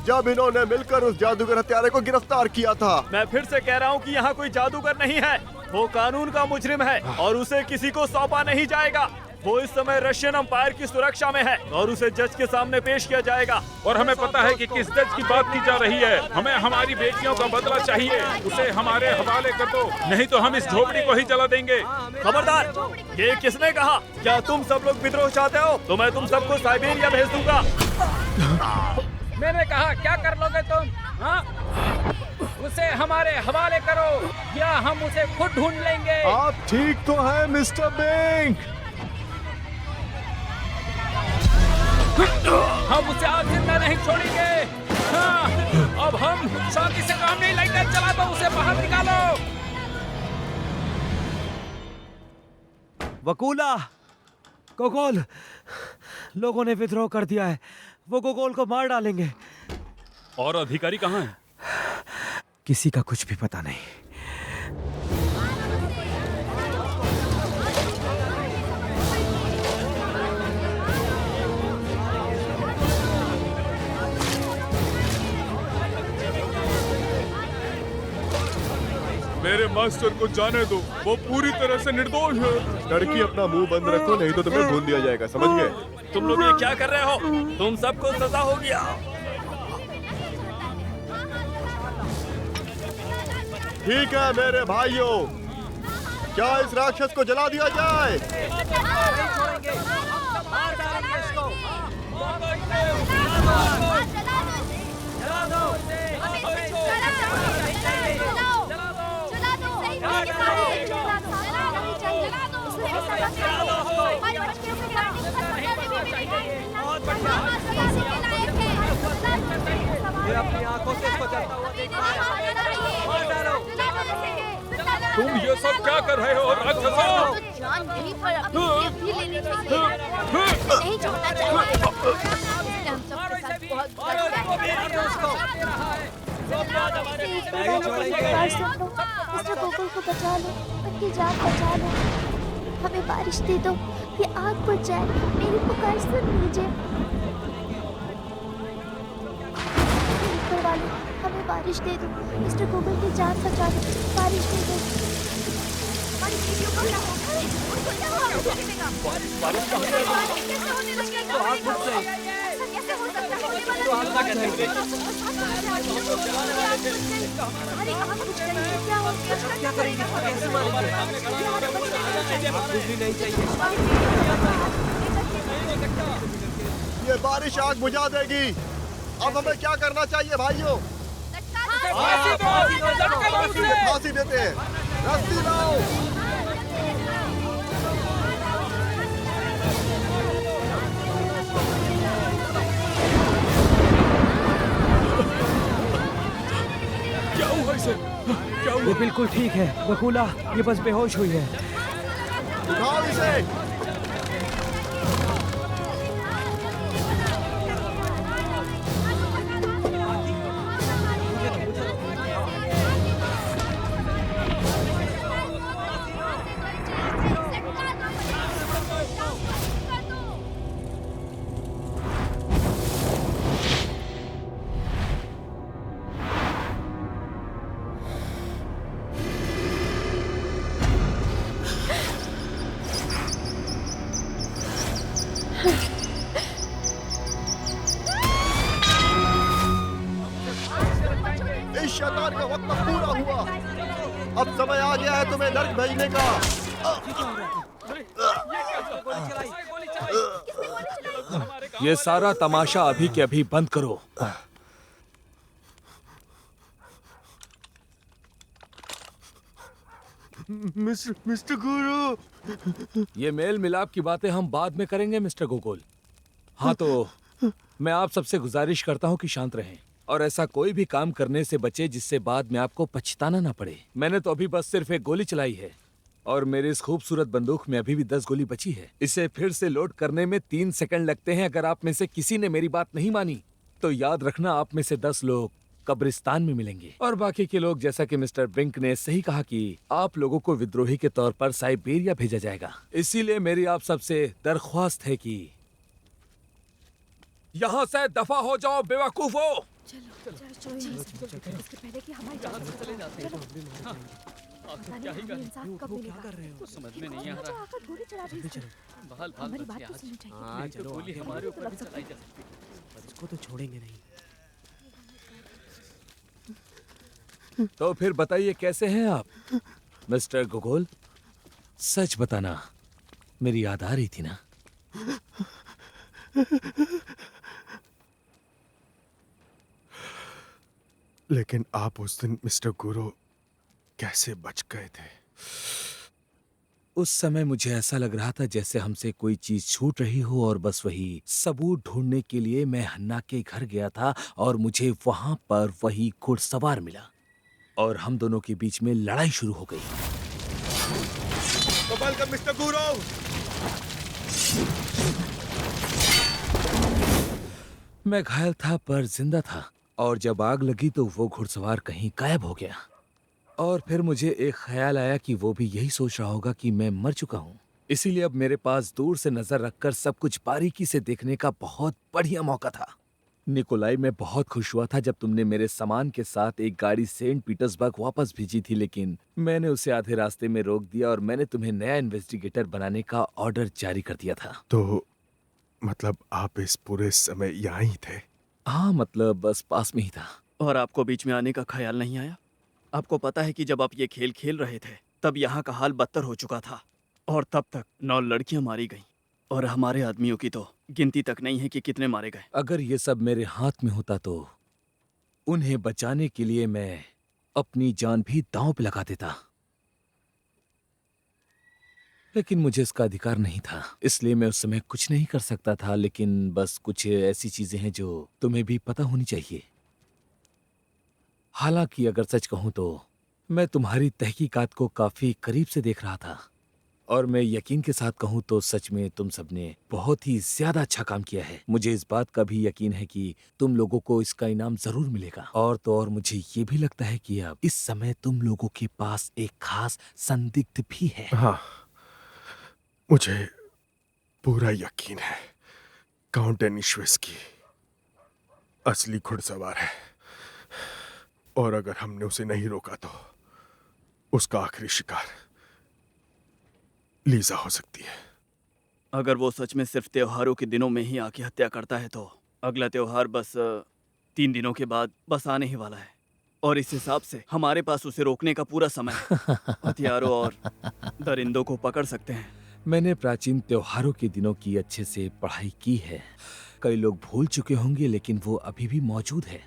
Speaker 14: जब इन्होंने मिलकर उस जादूगर हत्यारे को गिरफ्तार किया था।
Speaker 1: मैं फिर से कह रहा हूँ कि यहाँ कोई जादूगर नहीं है। वो कानून का मुजरिम है और उसे किसी को सौंपा नहीं जाएगा। वो इस समय रशियन अंपायर की सुरक्षा में है और उसे जज के सामने पेश किया जाएगा।
Speaker 16: और हमें पता है कि किस जज की बात की जा रही है। हमें हमारी बेटियों का बदला चाहिए। उसे हमारे हवाले कर दो, नहीं तो हम इस झोपड़ी को ही जला देंगे।
Speaker 1: खबरदार! ये किसने कहा? क्या तुम सब लोग विद्रोह चाहते हो? तो मैं तुम सबको साइबेरिया भेज दूंगा।
Speaker 15: मैंने कहा, क्या कर लोगे तुम? हाँ? उसे हमारे हवाले करो या हम उसे खुद ढूंढ लेंगे।
Speaker 3: आप ठीक तो हैं मिस्टर बिंक?
Speaker 15: हम उसे आज जिंदा नहीं छोड़ेंगे। हाँ, अब हम शांति से काम नहीं लेंगे। चला दो उसे, बाहर निकालो।
Speaker 8: वकूला, गोगोल, लोगों ने विद्रोह कर दिया है। वो गोगोल को मार डालेंगे।
Speaker 10: और अधिकारी कहाँ हैं?
Speaker 8: किसी का कुछ भी पता नहीं।
Speaker 3: मेरे मास्टर को जाने दो, वो पूरी तरह से निर्दोष है। लड़की, अपना मुंह बंद रखो, नहीं तो तुम्हें भून दिया जाएगा। समझ गए?
Speaker 1: तुम लोग ये क्या कर रहे हो? तुम सबको सजा हो गया।
Speaker 14: ठीक है मेरे भाइयों, क्या इस राक्षस को जला दिया जाए?
Speaker 8: अपनी आंखों से इसको जलता हुआ देख
Speaker 16: तुम ये सब क्या कर रहे हो राक्षसों?
Speaker 9: जान नहीं पर अपनी जीभ भी लेनी चाहिए। नहीं छोड़ना चाहिए। हम सबके साथ बहुत गलत मिस्टर गोकुल को बचा लो, उनकी जान बचा लो। हमें बारिश दे दो, ये आग बुझ जाए। मेरी पुकार सुन लीजिए। ऊपर वाले, हमें बारिश दे दो। मिस्टर गोकुल की जान बचा लो, बारिश दे दो।
Speaker 14: ये बारिश आग बुझा देगी। अब हमें क्या करना चाहिए भाइयों? फांसी देते हैं। रस्सी लाओ।
Speaker 4: क्या हुआ इसे? क्या हुआ?
Speaker 8: ये बिल्कुल ठीक है वकूला, ये बस बेहोश हुई है।
Speaker 14: उठाओ इसे। शैतान का वक्त अब पूरा हुआ। अब समय आ गया है तुम्हें नर्क भेजने का।
Speaker 2: ये सारा तमाशा अभी के अभी बंद करो।
Speaker 14: मिस्टर गुरु,
Speaker 2: ये मेल मिलाप की बातें हम बाद में करेंगे मिस्टर गोकुल। हाँ तो मैं आप सबसे गुजारिश करता हूँ कि शांत रहें और ऐसा कोई भी काम करने से बचे जिससे बाद में आपको पछताना ना पड़े। मैंने तो अभी बस सिर्फ एक गोली चलाई है और मेरी इस खूबसूरत बंदूक में अभी भी 10 गोली बची है। इसे फिर से लोड करने में 3 सेकंड लगते हैं। अगर आप में से किसी ने मेरी बात नहीं मानी तो याद रखना आप में से 10 लोग कब्रिस्तान में मिलेंगे और बाकी के लोग, जैसा कि मिस्टर बिंक ने सही कहा कि आप लोगों को विद्रोही के तौर पर साइबेरिया भेजा जाएगा। इसीलिए मेरी आप सबसे दरख्वास्त है कि यहाँ से दफा हो जाओ बेवकूफो।
Speaker 12: समझ में नहीं आ रहा। बहाल
Speaker 13: हमारी बात तो सुननी चाहिए।
Speaker 12: हाँ, चलो गोली हमारे ऊपर भी चलाई जा सकती है,
Speaker 11: पर इसको तो छोड़ेंगे नहीं।
Speaker 2: तो फिर बताइए कैसे हैं आप मिस्टर गोकुल? सच बताना, मेरी याद आ रही थी ना?
Speaker 3: लेकिन आप उस दिन मिस्टर गुरु कैसे बच गए थे?
Speaker 2: उस समय मुझे ऐसा लग रहा था जैसे हमसे कोई चीज छूट रही हो और बस वही सबूत ढूंढने के लिए मैं हन्ना के घर गया था और मुझे वहां पर वही घुड़सवार मिला और हम दोनों के बीच में लड़ाई शुरू हो गई।
Speaker 3: वेलकम मिस्टर गुरु।
Speaker 2: मैं घायल था पर जिंदा था और जब आग लगी तो वो घुड़सवार कहीं गायब हो गया और फिर मुझे एक ख्याल आया कि वो भी यही सोच रहा होगा कि मैं मर चुका हूँ। इसीलिए अब मेरे पास दूर से नजर रखकर सब कुछ बारीकी से देखने का बहुत बढ़िया मौका था। निकोलाई, मैं बहुत खुश हुआ था जब तुमने मेरे सामान के साथ एक गाड़ी सेंट पीटर्सबर्ग वापस भेजी थी, लेकिन मैंने उसे आधे रास्ते में रोक दिया और मैंने तुम्हें नया इन्वेस्टिगेटर बनाने का ऑर्डर जारी कर दिया था।
Speaker 3: तो मतलब आप इस पूरे समय यहाँ ही थे?
Speaker 2: हाँ, मतलब बस पास में ही था।
Speaker 1: और आपको बीच में आने का ख्याल नहीं आया? आपको पता है कि जब आप ये खेल खेल रहे थे तब यहाँ का हाल बदतर हो चुका था और तब तक 9 लड़कियां मारी गईं और हमारे आदमियों की तो गिनती तक नहीं है कि कितने मारे गए।
Speaker 2: अगर ये सब मेरे हाथ में होता तो उन्हें बचाने के लिए मैं अपनी जान भी दांव पे लगा देता, लेकिन मुझे इसका अधिकार नहीं था, इसलिए मैं उस समय कुछ नहीं कर सकता था। लेकिन बस कुछ ऐसी चीजें हैं जो तुम्हें भी पता होनी चाहिए। हालांकि अगर सच कहूं तो मैं तुम्हारी तहकीकात को काफी करीब से देख रहा था और मैं यकीन के साथ कहूं तो सच में तुम सबने बहुत ही ज्यादा अच्छा काम किया है। मुझे इस बात का भी यकीन है कि तुम लोगों को इसका इनाम जरूर मिलेगा। और तो और मुझे ये भी लगता है कि अब इस समय तुम लोगों के पास एक खास संदिग्ध भी है।
Speaker 3: हाँ, मुझे पूरा यकीन है काउंट डेनिशिवस्की असली घुड़सवार है और अगर हमने उसे नहीं रोका तो उसका आखिरी शिकार लीजा हो सकती है।
Speaker 1: अगर वो सच में सिर्फ त्योहारों के दिनों में ही आके हत्या करता है तो अगला त्योहार बस 3 दिनों के बाद बस आने ही वाला है और इस हिसाब से हमारे पास उसे रोकने का पूरा समय है। हथियारों और दरिंदों को पकड़ सकते हैं।
Speaker 2: मैंने प्राचीन त्योहारों के दिनों की अच्छे से पढ़ाई की है। कई लोग भूल चुके होंगे लेकिन वो अभी भी मौजूद है।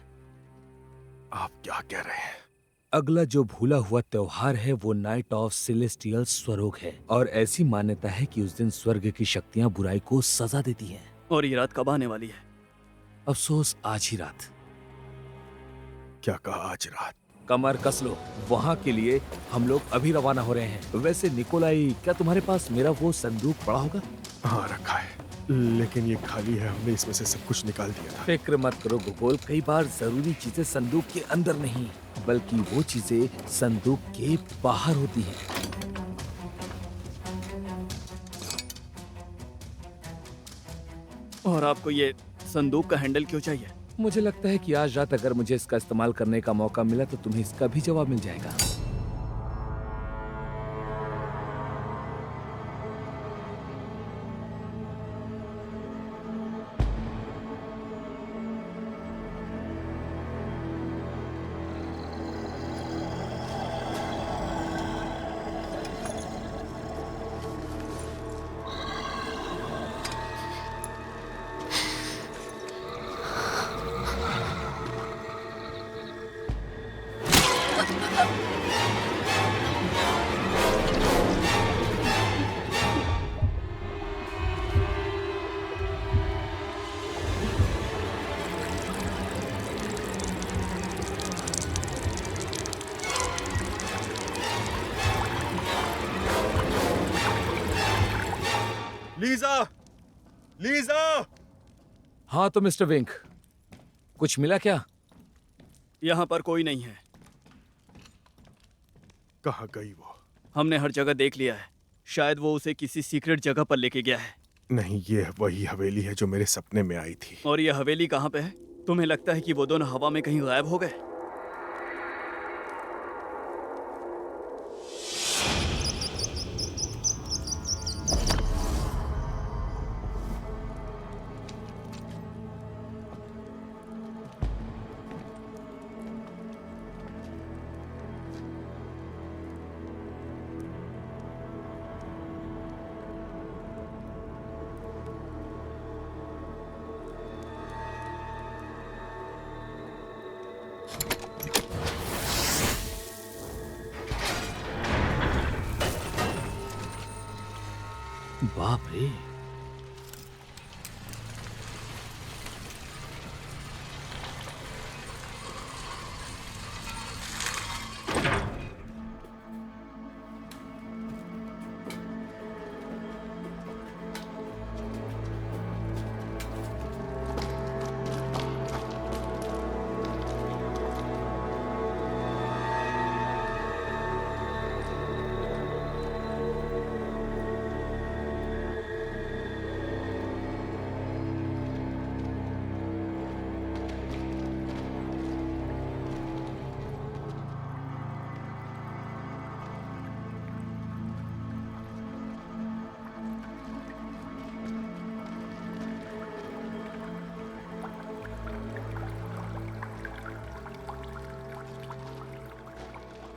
Speaker 3: आप क्या कह रहे हैं?
Speaker 2: अगला जो भूला हुआ त्योहार है वो नाइट ऑफ सेलेस्टियल स्वरोग है और ऐसी मान्यता है कि उस दिन स्वर्ग की शक्तियां बुराई को सजा देती हैं।
Speaker 1: और ये रात कब आने वाली है?
Speaker 2: अफसोस आज ही रात।
Speaker 3: क्या कहा आज रात?
Speaker 2: कमर कस लो, वहाँ के लिए हम लोग अभी रवाना हो रहे हैं। वैसे निकोलाई, क्या तुम्हारे पास मेरा वो संदूक पड़ा होगा?
Speaker 3: हाँ, रखा है, लेकिन ये खाली है। हमने इसमें से सब कुछ निकाल दिया था।
Speaker 2: फिक्र मत करो गोकुल, कई बार जरूरी चीजें संदूक के अंदर नहीं बल्कि वो चीजें संदूक के बाहर होती हैं।
Speaker 1: और आपको ये संदूक का हैंडल क्यों चाहिए?
Speaker 2: मुझे लगता है कि आज रात अगर मुझे इसका इस्तेमाल करने का मौका मिला तो तुम्हें इसका भी जवाब मिल जाएगा।
Speaker 3: Lisa, Lisa.
Speaker 2: हाँ तो मिस्टर विंक, कुछ मिला क्या?
Speaker 1: यहाँ पर कोई नहीं है।
Speaker 3: कहाँ गई वो?
Speaker 1: हमने हर जगह देख लिया है। शायद वो उसे किसी सीक्रेट जगह पर लेके गया है।
Speaker 3: नहीं, ये वही हवेली है जो मेरे सपने में आई थी।
Speaker 1: और ये हवेली कहाँ पे है? तुम्हें लगता है कि वो दोनों हवा में कहीं गायब हो गए?
Speaker 2: बाप रे।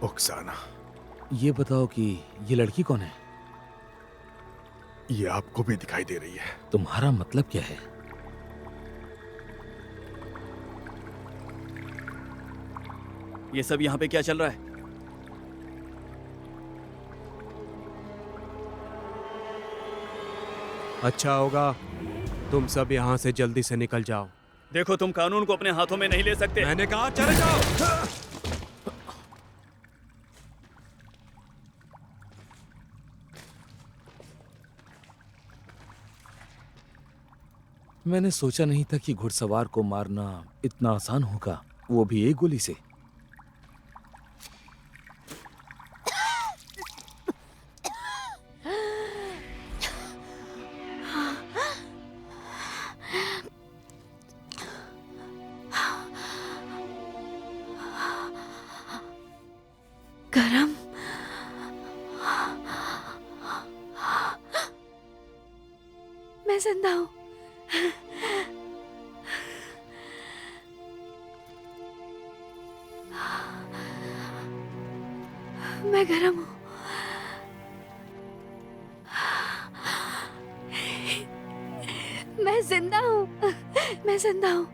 Speaker 3: ओक्साना,
Speaker 2: ये बताओ कि ये लड़की कौन है?
Speaker 3: ये आपको भी दिखाई दे रही है।
Speaker 2: तुम्हारा मतलब क्या है?
Speaker 1: ये सब यहाँ पे क्या चल रहा है?
Speaker 11: अच्छा होगा तुम सब यहाँ से जल्दी से निकल जाओ।
Speaker 1: देखो, तुम कानून को अपने हाथों में नहीं ले सकते।
Speaker 11: मैंने कहा चले जाओ।
Speaker 2: मैंने सोचा नहीं था कि घुड़सवार को मारना इतना आसान होगा, वो भी एक गोली से।
Speaker 5: गरम। मैं जिंदा हूँ। मैं गरम हूँ। मैं जिंदा हूँ। मैं जिंदा हूँ।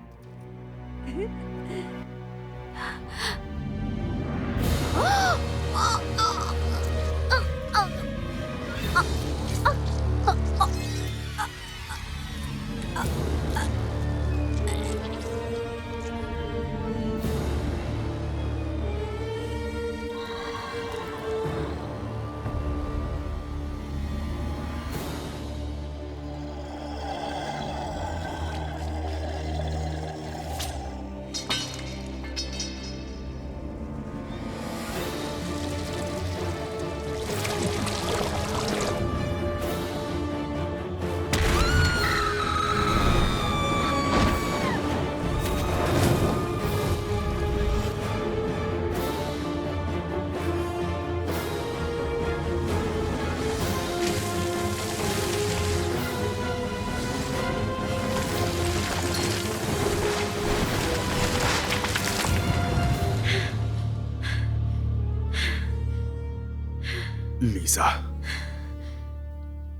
Speaker 3: लीजा,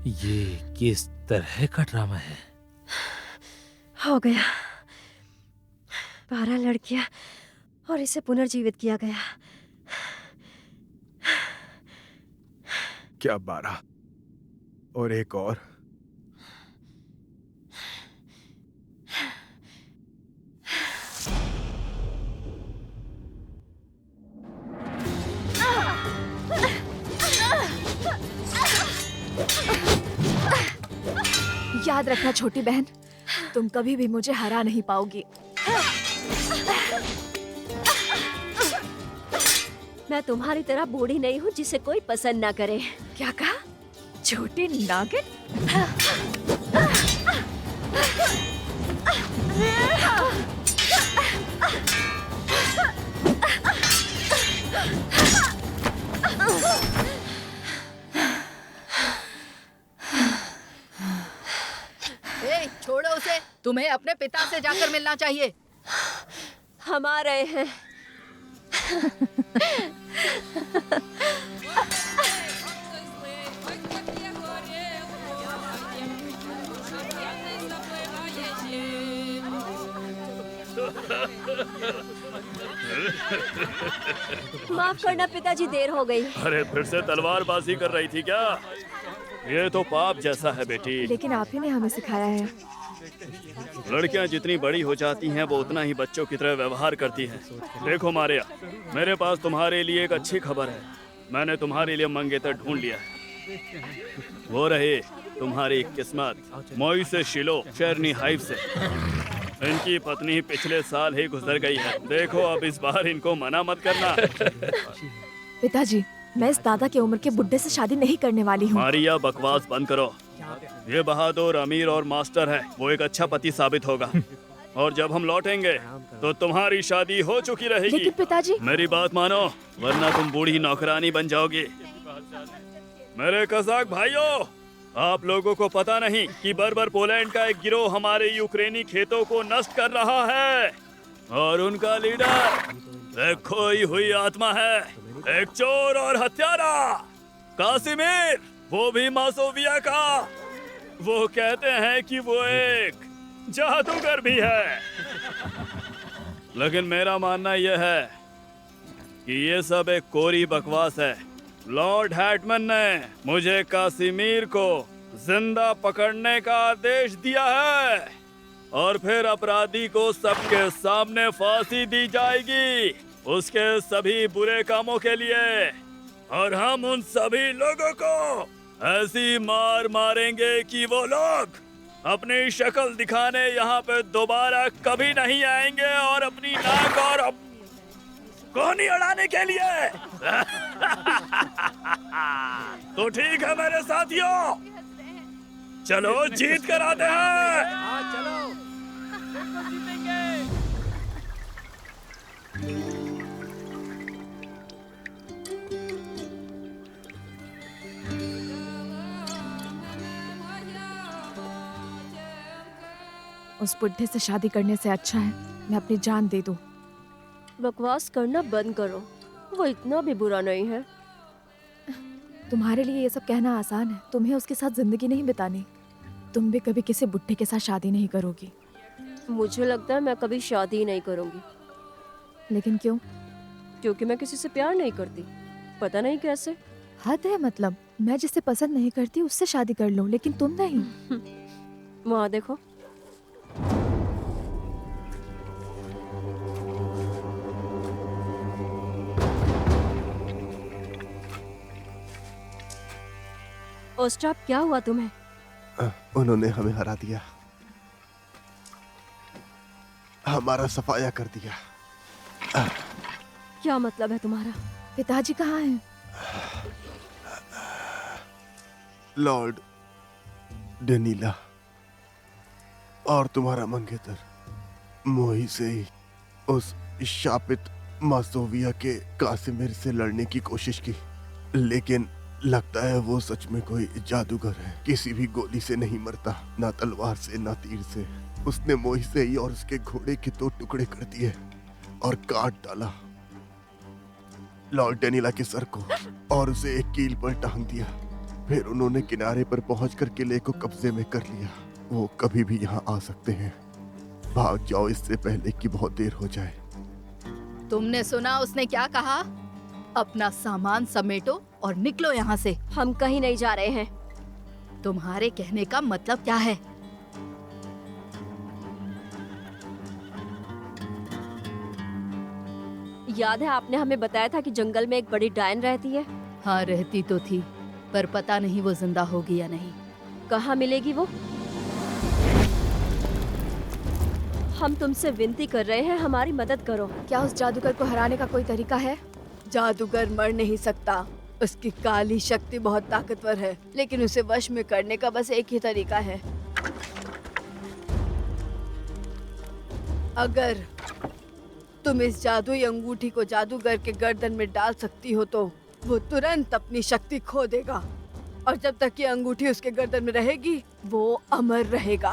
Speaker 2: ये किस तरह का ड्रामा है?
Speaker 13: हो गया। 12 लड़कियां और इसे पुनर्जीवित किया गया।
Speaker 3: क्या 12 और एक और?
Speaker 17: याद रखना छोटी बहन, तुम कभी भी मुझे हरा नहीं पाओगी।
Speaker 13: मैं तुम्हारी तरह बूढ़ी नहीं हूँ जिसे कोई पसंद ना करे।
Speaker 17: क्या कहा? छोटी नागिन?
Speaker 6: ए, छोड़ो उसे। तुम्हें अपने पिता से जाकर मिलना चाहिए।
Speaker 13: हम आ रहे हैं। माफ करना पिताजी, देर हो गई।
Speaker 1: अरे फिर से तलवारबाजी कर रही थी क्या? ये तो पाप जैसा है बेटी।
Speaker 17: लेकिन आप ही ने हमें सिखाया है।
Speaker 1: लड़कियां जितनी बड़ी हो जाती हैं वो उतना ही बच्चों की तरह व्यवहार करती हैं। देखो मारिया, मेरे पास तुम्हारे लिए एक अच्छी खबर है। मैंने तुम्हारे लिए मंगेतर ढूंढ लिया है। वो रहे तुम्हारी किस्मत। मोई से शिलो शेरनी हाइव से। इनकी पत्नी पिछले साल ही गुजर गई है। देखो अब इस बार इनको मना मत करना।
Speaker 17: पिताजी, मैं इस दादा की उम्र के बुड्ढे से शादी नहीं करने वाली हूँ।
Speaker 1: मारिया, बकवास बंद करो। ये बहादुर, अमीर और मास्टर है। वो एक अच्छा पति साबित होगा। और जब हम लौटेंगे तो तुम्हारी शादी हो चुकी रहेगी।
Speaker 17: लेकिन पिताजी,
Speaker 1: मेरी बात मानो, वरना तुम बूढ़ी नौकरानी बन जाओगी। मेरे कज़ाक भाइयों, आप लोगों को पता नहीं कि बर्बर पोलैंड का एक गिरोह हमारे यूक्रेनी खेतों को नष्ट कर रहा है। और उनका लीडर एक खोई हुई आत्मा है, एक चोर और हत्यारा, कासिमिर, वो भी मासोविया का। वो कहते हैं कि वो एक जादूगर भी है। लेकिन मेरा मानना यह है कि ये सब एक कोरी बकवास है। लॉर्ड हैटमैन ने मुझे कासिमिर को जिंदा पकड़ने का आदेश दिया है और फिर अपराधी को सबके सामने फांसी दी जाएगी उसके सभी बुरे कामों के लिए। और हम उन सभी लोगों को ऐसी मार मारेंगे कि वो लोग अपनी शक्ल दिखाने यहाँ पे दोबारा कभी नहीं आएंगे और अपनी नाक और कोहनी उड़ाने के लिए। तो ठीक है मेरे साथियों, चलो जीत कर आते हैं।
Speaker 15: चलो,
Speaker 17: उस बुड्ढे से शादी करने से अच्छा है मैं अपनी जान दे दूं।
Speaker 13: बकवास करना बंद करो, वो इतना भी बुरा नहीं है।
Speaker 17: तुम्हारे लिए ये सब कहना आसान है, तुम्हें उसके साथ जिंदगी नहीं बितानी। तुम भी कभी किसी बुड्ढे के साथ शादी नहीं करोगी।
Speaker 13: मुझे लगता है मैं कभी शादी नहीं करूंगी।
Speaker 17: लेकिन क्यों?
Speaker 13: क्योंकि मैं किसी से प्यार नहीं करती, पता नहीं कैसे।
Speaker 17: हद है, मतलब मैं जिसे पसंद नहीं करती उससे शादी कर लो, लेकिन तुम नहीं।
Speaker 13: वहाँ देखो। ओस्टाप, क्या हुआ तुम्हें?
Speaker 14: उन्होंने हमें हरा दिया, हमारा सफाया कर दिया।
Speaker 13: क्या मतलब है तुम्हारा?
Speaker 17: पिताजी कहाँ हैं?
Speaker 14: लॉर्ड डेनीला और तुम्हारा मंगेतर मोही से ही उस शापित मासोविया के कासिमिर से लड़ने की कोशिश की, लेकिन लगता है वो सच में कोई जादूगर है। किसी भी गोली से नहीं मरता, ना तलवार से ना तीर से। उसने मोही से ही और उसके घोड़े के 2 टुकड़े कर दिए और काट डाला लॉर्ड डेनीला के सर को और उसे एक कील पर टांग दिया। फिर उन्होंने किनारे पर पहुंचकर किले को कब्जे में कर लिया। वो कभी भी यहाँ आ सकते हैं। भाग जाओ इससे पहले कि बहुत देर हो जाए।
Speaker 6: तुमने सुना उसने क्या कहा? अपना सामान समेटो और निकलो यहाँ से।
Speaker 13: हम कहीं नहीं जा रहे हैं।
Speaker 6: तुम्हारे कहने का मतलब क्या है?
Speaker 13: याद है आपने हमें बताया था कि जंगल में एक बड़ी डायन रहती है?
Speaker 6: हाँ, रहती तो थी, पर पता नहीं वो जिंदा होगी या नहीं।
Speaker 13: कहाँ मिलेगी वो? हम तुमसे विनती कर रहे हैं, हमारी मदद करो।
Speaker 17: क्या उस जादूगर को हराने का कोई तरीका है?
Speaker 5: जादूगर मर नहीं सकता। उसकी काली शक्ति बहुत ताकतवर है, लेकिन उसे वश में करने का बस एक ही तरीका है। अगर तुम इस जादुई अंगूठी को जादूगर के गर्दन में डाल सकती हो तो वो तुरंत अपनी शक्ति खो देगा, और जब तक ये अंगूठी उसके गर्दन में रहेगी वो अमर रहेगा।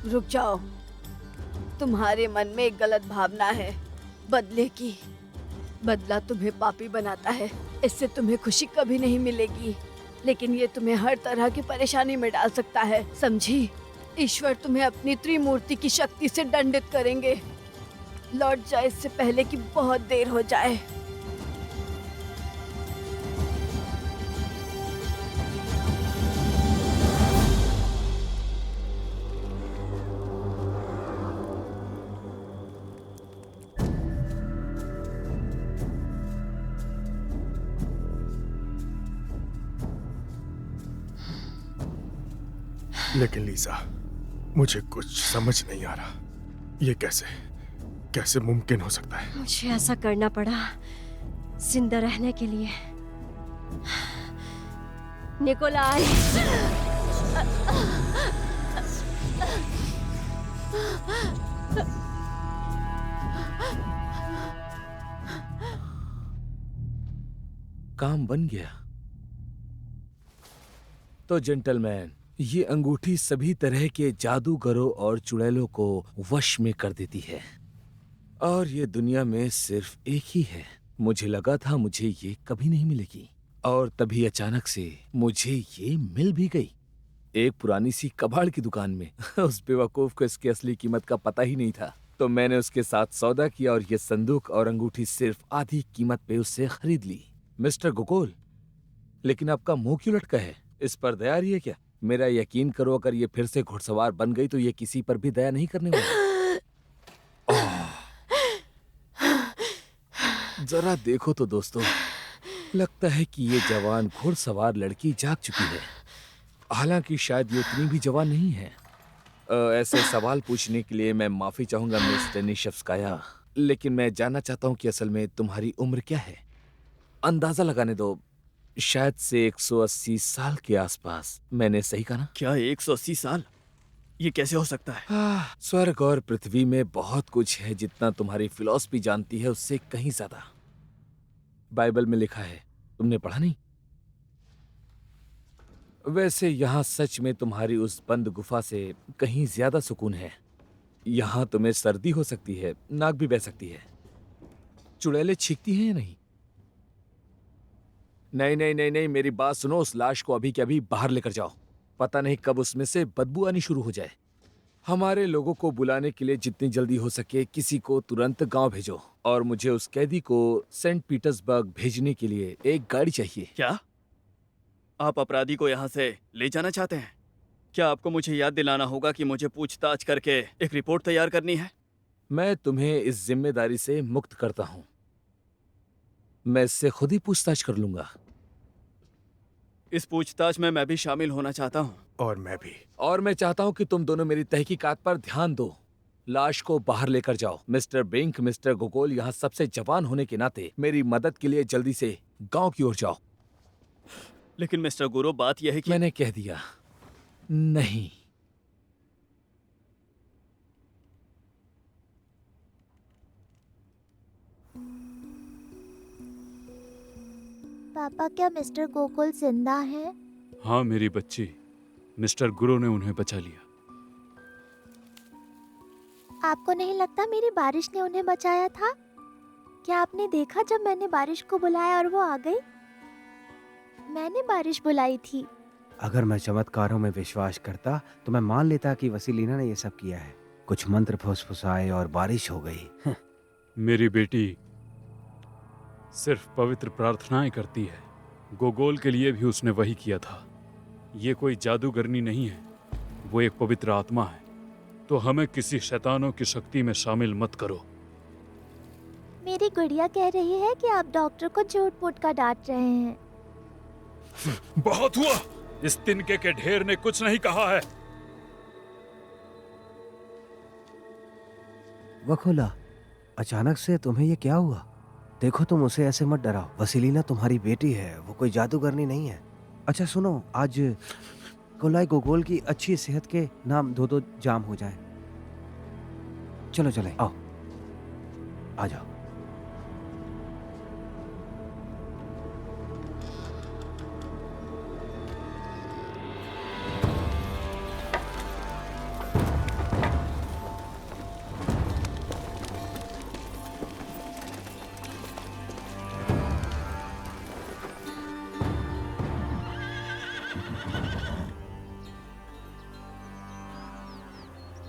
Speaker 5: रुक जाओ, तुम्हारे मन में एक गलत भावना है बदले की। बदला तुम्हें पापी बनाता है, इससे तुम्हें खुशी कभी नहीं मिलेगी, लेकिन ये तुम्हें हर तरह की परेशानी में डाल सकता है, समझी? ईश्वर तुम्हें अपनी त्रिमूर्ति की शक्ति से दंडित करेंगे। लौट जाए इससे पहले कि बहुत देर हो जाए।
Speaker 3: लेकिन लीजा, मुझे कुछ समझ नहीं आ रहा, ये कैसे मुमकिन हो सकता है?
Speaker 13: मुझे ऐसा करना पड़ा जिंदा रहने के लिए। निकोलाई,
Speaker 2: काम बन गया। तो जेंटलमैन, ये अंगूठी सभी तरह के जादूगरों और चुड़ैलों को वश में कर देती है, और ये दुनिया में सिर्फ एक ही है। मुझे लगा था मुझे ये कभी नहीं मिलेगी, और तभी अचानक से मुझे ये मिल भी गई, एक पुरानी सी कबाड़ की दुकान में। उस बेवकूफ को इसकी असली कीमत का पता ही नहीं था, तो मैंने उसके साथ सौदा किया और ये संदूक और अंगूठी सिर्फ आधी कीमत पे उससे खरीद ली। मिस्टर गोकुल, लेकिन आपका मुंह क्यों लटका है? इस पर दया रही है क्या? मेरा यकीन करो, अगर ये फिर से घुड़सवार बन गई तो ये किसी पर भी दया नहीं करने वाली। जरा देखो तो दोस्तों, लगता है कि ये जवान घुड़सवार लड़की जाग चुकी है, हालांकि शायद ये इतनी भी जवान नहीं है। ऐसे सवाल पूछने के लिए मैं माफी चाहूंगा मिस डेनिशेव्स्काया, लेकिन मैं जानना चाहता हूँ कि असल में तुम्हारी उम्र क्या है? अंदाजा लगाने दो, शायद से 180 साल के आसपास। मैंने सही कहा ना?
Speaker 1: क्या 180 साल? ये कैसे हो सकता है?
Speaker 2: स्वर्ग और पृथ्वी में बहुत कुछ है जितना तुम्हारी फिलॉसफी जानती है, उससे कहीं ज्यादा। बाइबल में लिखा है, तुमने पढ़ा नहीं? वैसे यहाँ सच में तुम्हारी उस बंद गुफा से कहीं ज्यादा सुकून है। यहाँ तुम्हें सर्दी हो सकती है, नाक भी बह सकती है, चुड़ैलें छींकती हैं या नहीं? नहीं नहीं नहीं नहीं, मेरी बात सुनो। उस लाश को अभी के अभी बाहर लेकर जाओ, पता नहीं कब उसमें से बदबू आनी शुरू हो जाए। हमारे लोगों को बुलाने के लिए जितनी जल्दी हो सके किसी को तुरंत गांव भेजो, और मुझे उस कैदी को सेंट पीटर्सबर्ग भेजने के लिए एक गाड़ी चाहिए।
Speaker 1: क्या आप अपराधी को यहाँ से ले जाना चाहते हैं? क्या आपको मुझे याद दिलाना होगा कि मुझे पूछताछ करके एक रिपोर्ट तैयार करनी है?
Speaker 2: मैं तुम्हें इस जिम्मेदारी से मुक्त करता हूँ, मैं इससे खुद ही पूछताछ कर लूंगा।
Speaker 1: इस पूछताछ में मैं भी शामिल होना चाहता हूँ।
Speaker 3: और मैं भी।
Speaker 2: और मैं चाहता हूँ कि तुम दोनों मेरी तहकीकात पर ध्यान दो। लाश को बाहर लेकर जाओ। मिस्टर बिंक, मिस्टर गोकुल, यहाँ सबसे जवान होने के नाते मेरी मदद के लिए जल्दी से गांव की ओर जाओ।
Speaker 1: लेकिन मिस्टर गुरु, बात यह है कि
Speaker 2: मैंने कह दिया नहीं।
Speaker 9: पापा, क्या मिस्टर गोकुल जिंदा है?
Speaker 10: हाँ मेरी बच्ची, मिस्टर गुरु ने उन्हें बचा लिया।
Speaker 9: आपको नहीं लगता मेरी बारिश ने उन्हें बचाया था? क्या आपने देखा जब मैंने बारिश को बुलाया और वो आ गई? मैंने बारिश बुलाई थी।
Speaker 8: अगर मैं चमत्कारों में विश्वास करता तो मैं मान लेता कि वसीलिना ने ये सब किया है। कुछ मंत्र फुसफुसाए और बारिश हो गई।
Speaker 10: मेरी बेटी सिर्फ पवित्र प्रार्थनाएं करती है। गोगोल के लिए भी उसने वही किया था। ये कोई जादूगरनी नहीं है, वो एक पवित्र आत्मा है। तो हमें किसी शैतानों की शक्ति में शामिल मत करो।
Speaker 9: मेरी गुड़िया कह रही है कि आप डॉक्टर को झूठ मूठ का डांट रहे हैं।
Speaker 10: बहुत हुआ। इस तिनके के ढेर ने कुछ नहीं कहा है।
Speaker 8: वखोला, अचानक से तुम्हें ये क्या हुआ? देखो, तुम उसे ऐसे मत डराओ। वसीलिना तुम्हारी बेटी है, वो कोई जादूगरनी नहीं है। अच्छा सुनो, आज कोलाई गोगोल की अच्छी सेहत के नाम दो जाम हो जाएं। चलो चले, आओ, आ जाओ।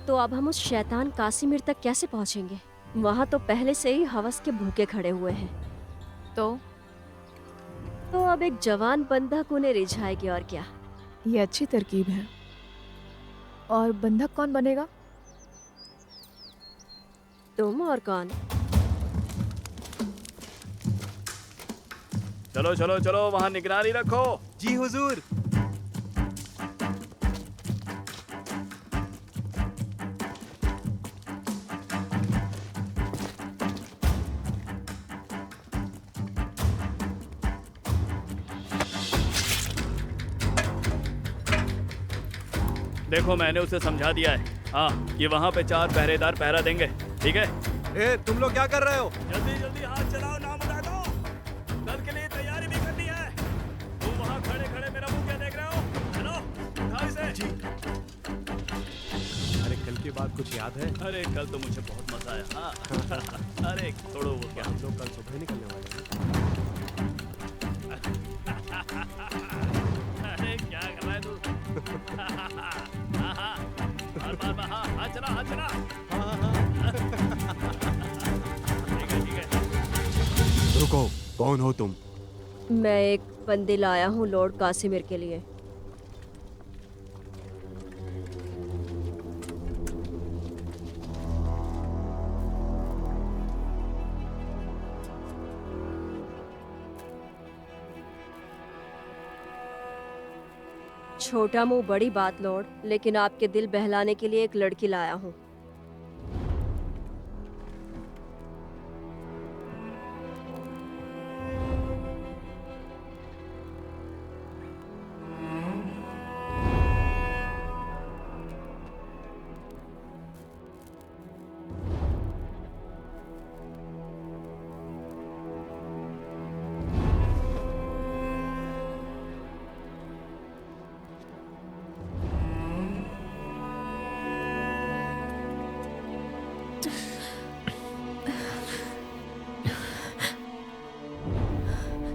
Speaker 13: तो अब हम उस शैतान कासिमिर तक कैसे पहुंचेंगे? वहां तो पहले से ही हवस के भूखे खड़े हुए हैं। तो अब एक जवान बंधक उन्हें रिझाएगी, और क्या।
Speaker 17: ये अच्छी तरकीब है। और बंधक कौन बनेगा?
Speaker 13: तुम और कौन?
Speaker 1: चलो चलो चलो, वहाँ निगरानी रखो।
Speaker 18: जी हुजूर।
Speaker 1: देखो, मैंने उसे समझा दिया है। हाँ, ये वहाँ पे 4 पहरेदार पहरा देंगे, ठीक है?
Speaker 18: ए, तुम लोग क्या कर रहे हो?
Speaker 1: जल्दी जल्दी हाथ चलाओ, नाम बता दो। कल के लिए तैयारी भी करनी है। तुम वहाँ खड़े खड़े मेरा मुंह क्या देख रहे हो? चलो, उठाओ इसे।
Speaker 18: जी। अरे कल की बात कुछ याद है?
Speaker 1: अरे कल तो मुझे बहुत मजा आया। हाँ। अरे छोड़ो वो, क्या
Speaker 18: हम लोग कल सुबह ही निकलने वाले हैं।
Speaker 1: अरे क्या कर रहा है तू? हाँ, चला। ठीक है।
Speaker 11: रुको, कौन हो तुम?
Speaker 13: मैं एक बंदी लाया हूँ लॉर्ड कासिमिर के लिए। छोटा मुंह बड़ी बात लॉर्ड, लेकिन आपके दिल बहलाने के लिए एक लड़की लाया हूँ।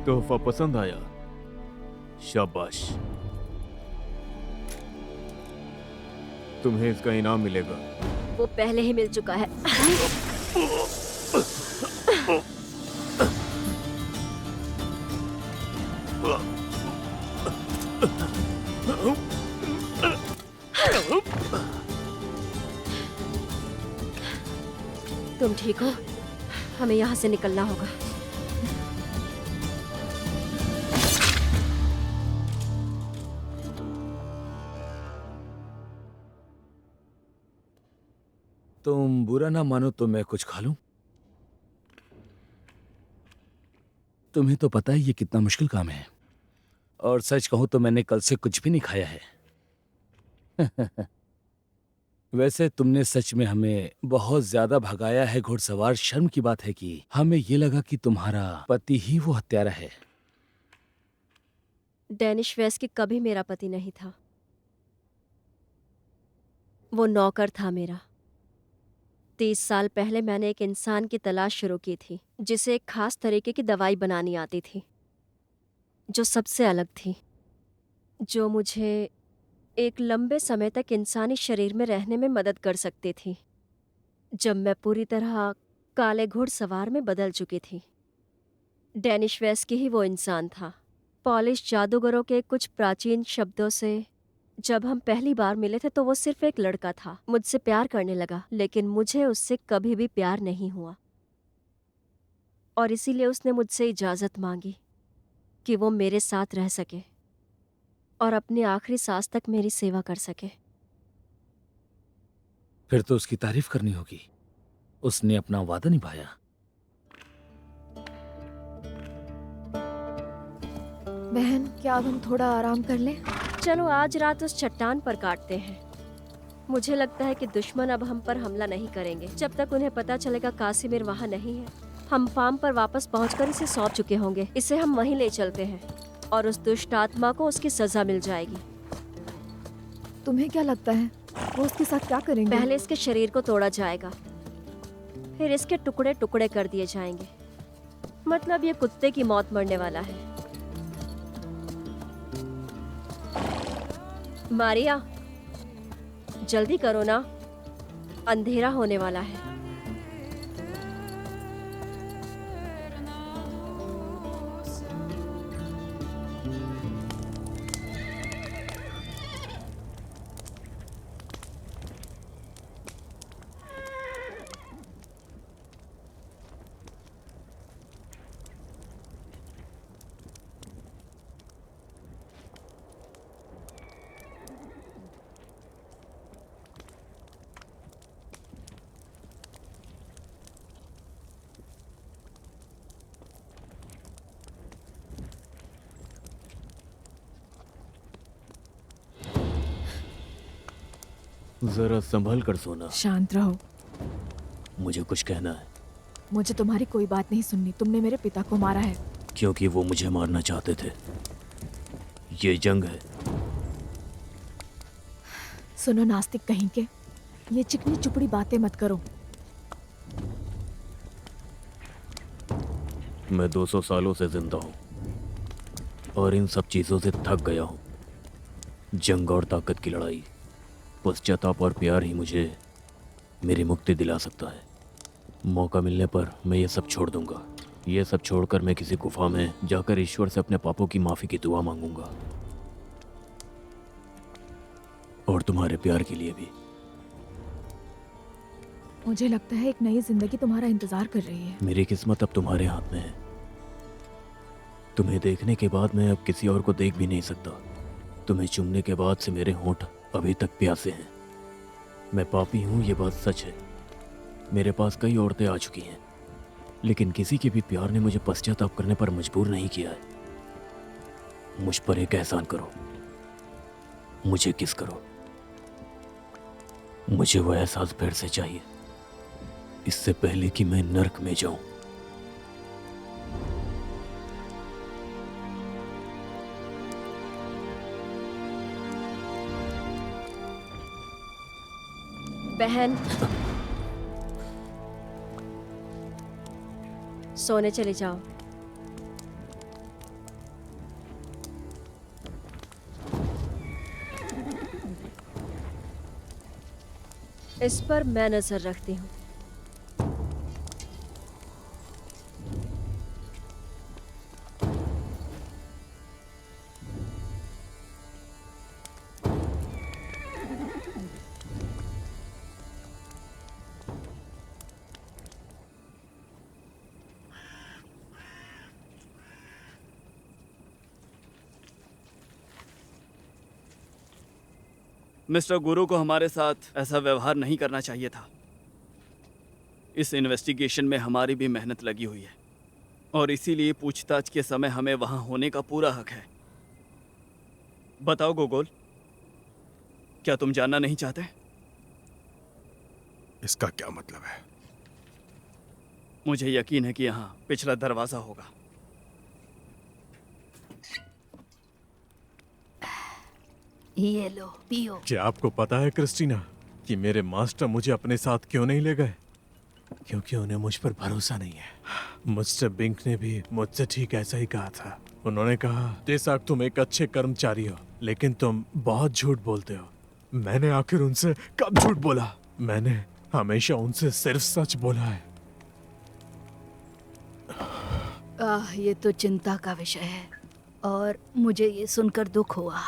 Speaker 4: तोहफा पसंद आया? शाबाश, तुम्हें इसका इनाम मिलेगा।
Speaker 13: वो पहले ही मिल चुका है। तुम ठीक हो? हमें यहाँ से निकलना होगा।
Speaker 2: तुम बुरा ना मानो तो मैं कुछ खा लूं? तुम्हें तो पता है ये कितना मुश्किल काम है, और सच कहूं तो मैंने कल से कुछ भी नहीं खाया है। वैसे तुमने सच में हमें बहुत ज्यादा भगाया है घुड़सवार। शर्म की बात है कि हमें ये लगा कि तुम्हारा पति ही वो हत्यारा है।
Speaker 13: डेनिश वेस्की कभी मेरा पति नहीं था, वो नौकर था मेरा। 30 साल पहले मैंने एक इंसान की तलाश शुरू की थी जिसे एक खास तरीके की दवाई बनानी आती थी, जो सबसे अलग थी, जो मुझे एक लंबे समय तक इंसानी शरीर में रहने में मदद कर सकती थी, जब मैं पूरी तरह काले घुड़सवार में बदल चुकी थी। डेनिश वेस्की ही वो इंसान था। पॉलिश जादूगरों के कुछ प्राचीन शब्दों से जब हम पहली बार मिले थे तो वो सिर्फ एक लड़का था। मुझसे प्यार करने लगा, लेकिन मुझे उससे कभी भी प्यार नहीं हुआ, और इसीलिए उसने मुझसे इजाज़त मांगी कि वो मेरे साथ रह सके और अपनी आखिरी सांस तक मेरी सेवा कर सके।
Speaker 2: फिर तो उसकी तारीफ करनी होगी। उसने अपना वादा निभाया।
Speaker 17: बहन, क्या अब हम थोड़ा आराम कर लें?
Speaker 13: चलो आज रात उस चट्टान पर काटते हैं। मुझे लगता है कि दुश्मन अब हम पर हमला नहीं करेंगे जब तक उन्हें पता चलेगा कासिमिर वहाँ नहीं है। हम फार्म पर वापस पहुंचकर इसे सौंप चुके होंगे। इसे हम वहीं ले चलते हैं और उस दुष्ट आत्मा को उसकी सजा मिल जाएगी।
Speaker 17: तुम्हें क्या लगता है वो उसके साथ क्या करेंगे?
Speaker 13: पहले इसके शरीर को तोड़ा जाएगा, फिर इसके टुकड़े टुकड़े कर दिए जाएंगे। मतलब ये कुत्ते की मौत मरने वाला है। मारिया, जल्दी करो ना, अंधेरा होने वाला है।
Speaker 7: जरा संभल कर सोना।
Speaker 17: शांत रहो।
Speaker 7: मुझे कुछ कहना है।
Speaker 17: मुझे तुम्हारी कोई बात नहीं सुननी। तुमने मेरे पिता को मारा है।
Speaker 7: क्योंकि वो मुझे मारना चाहते थे। ये जंग है।
Speaker 17: सुनो नास्तिक कहीं के, ये चिकनी चुपड़ी बातें मत करो।
Speaker 7: मैं 200 सालों से जिंदा हूँ और इन सब चीजों से थक गया हूँ। जंग और ताकत की लड़ाई, पश्चाताप और प्यार ही मुझे मेरी मुक्ति दिला सकता है। मौका मिलने पर मैं ये सब छोड़ दूंगा। ये सब छोड़कर मैं किसी गुफा में जाकर ईश्वर से अपने पापों की माफी की दुआ मांगूंगा, और तुम्हारे प्यार के लिए भी।
Speaker 17: मुझे लगता है एक नई जिंदगी तुम्हारा इंतजार कर रही है।
Speaker 7: मेरी किस्मत अब तुम्हारे हाथ में है। तुम्हें देखने के बाद मैं अब किसी और को देख भी नहीं सकता। तुम्हें चूमने के बाद से मेरे होंठ अभी तक प्यासे हैं। मैं पापी हूँ, ये बात सच है। मेरे पास कई औरतें आ चुकी हैं, लेकिन किसी के भी प्यार ने मुझे पश्चाताप करने पर मजबूर नहीं किया है। मुझ पर एक एहसान करो, मुझे किस करो। मुझे वह एहसास फिर से चाहिए, इससे पहले कि मैं नर्क में जाऊं।
Speaker 13: बहन, सोने चले जाओ। इस पर मैं नजर रखती हूँ।
Speaker 1: मिस्टर गुरु को हमारे साथ ऐसा व्यवहार नहीं करना चाहिए था। इस इन्वेस्टिगेशन में हमारी भी मेहनत लगी हुई है, और इसीलिए पूछताछ के समय हमें वहां होने का पूरा हक है। बताओ गोगोल, क्या तुम जानना नहीं चाहते?
Speaker 3: इसका क्या मतलब है?
Speaker 1: मुझे यकीन है कि यहाँ पिछला दरवाजा होगा।
Speaker 5: ये लो, पियो।
Speaker 4: क्या आपको पता है क्रिस्टीना कि मेरे मास्टर मुझे अपने साथ क्यों नहीं ले गए? क्योंकि उन्हें मुझ पर भरोसा नहीं है। मिस्टर बिंक ने भी मुझसे ठीक ऐसा ही कहा था। उन्होंने कहा बेशक तुम एक अच्छे कर्मचारी हो, लेकिन तुम बहुत झूठ बोलते हो। मैंने आखिर उनसे कब झूठ बोला? मैंने हमेशा उनसे सिर्फ सच बोला है।
Speaker 6: ये तो चिंता का विषय है और मुझे ये सुनकर दुख हुआ।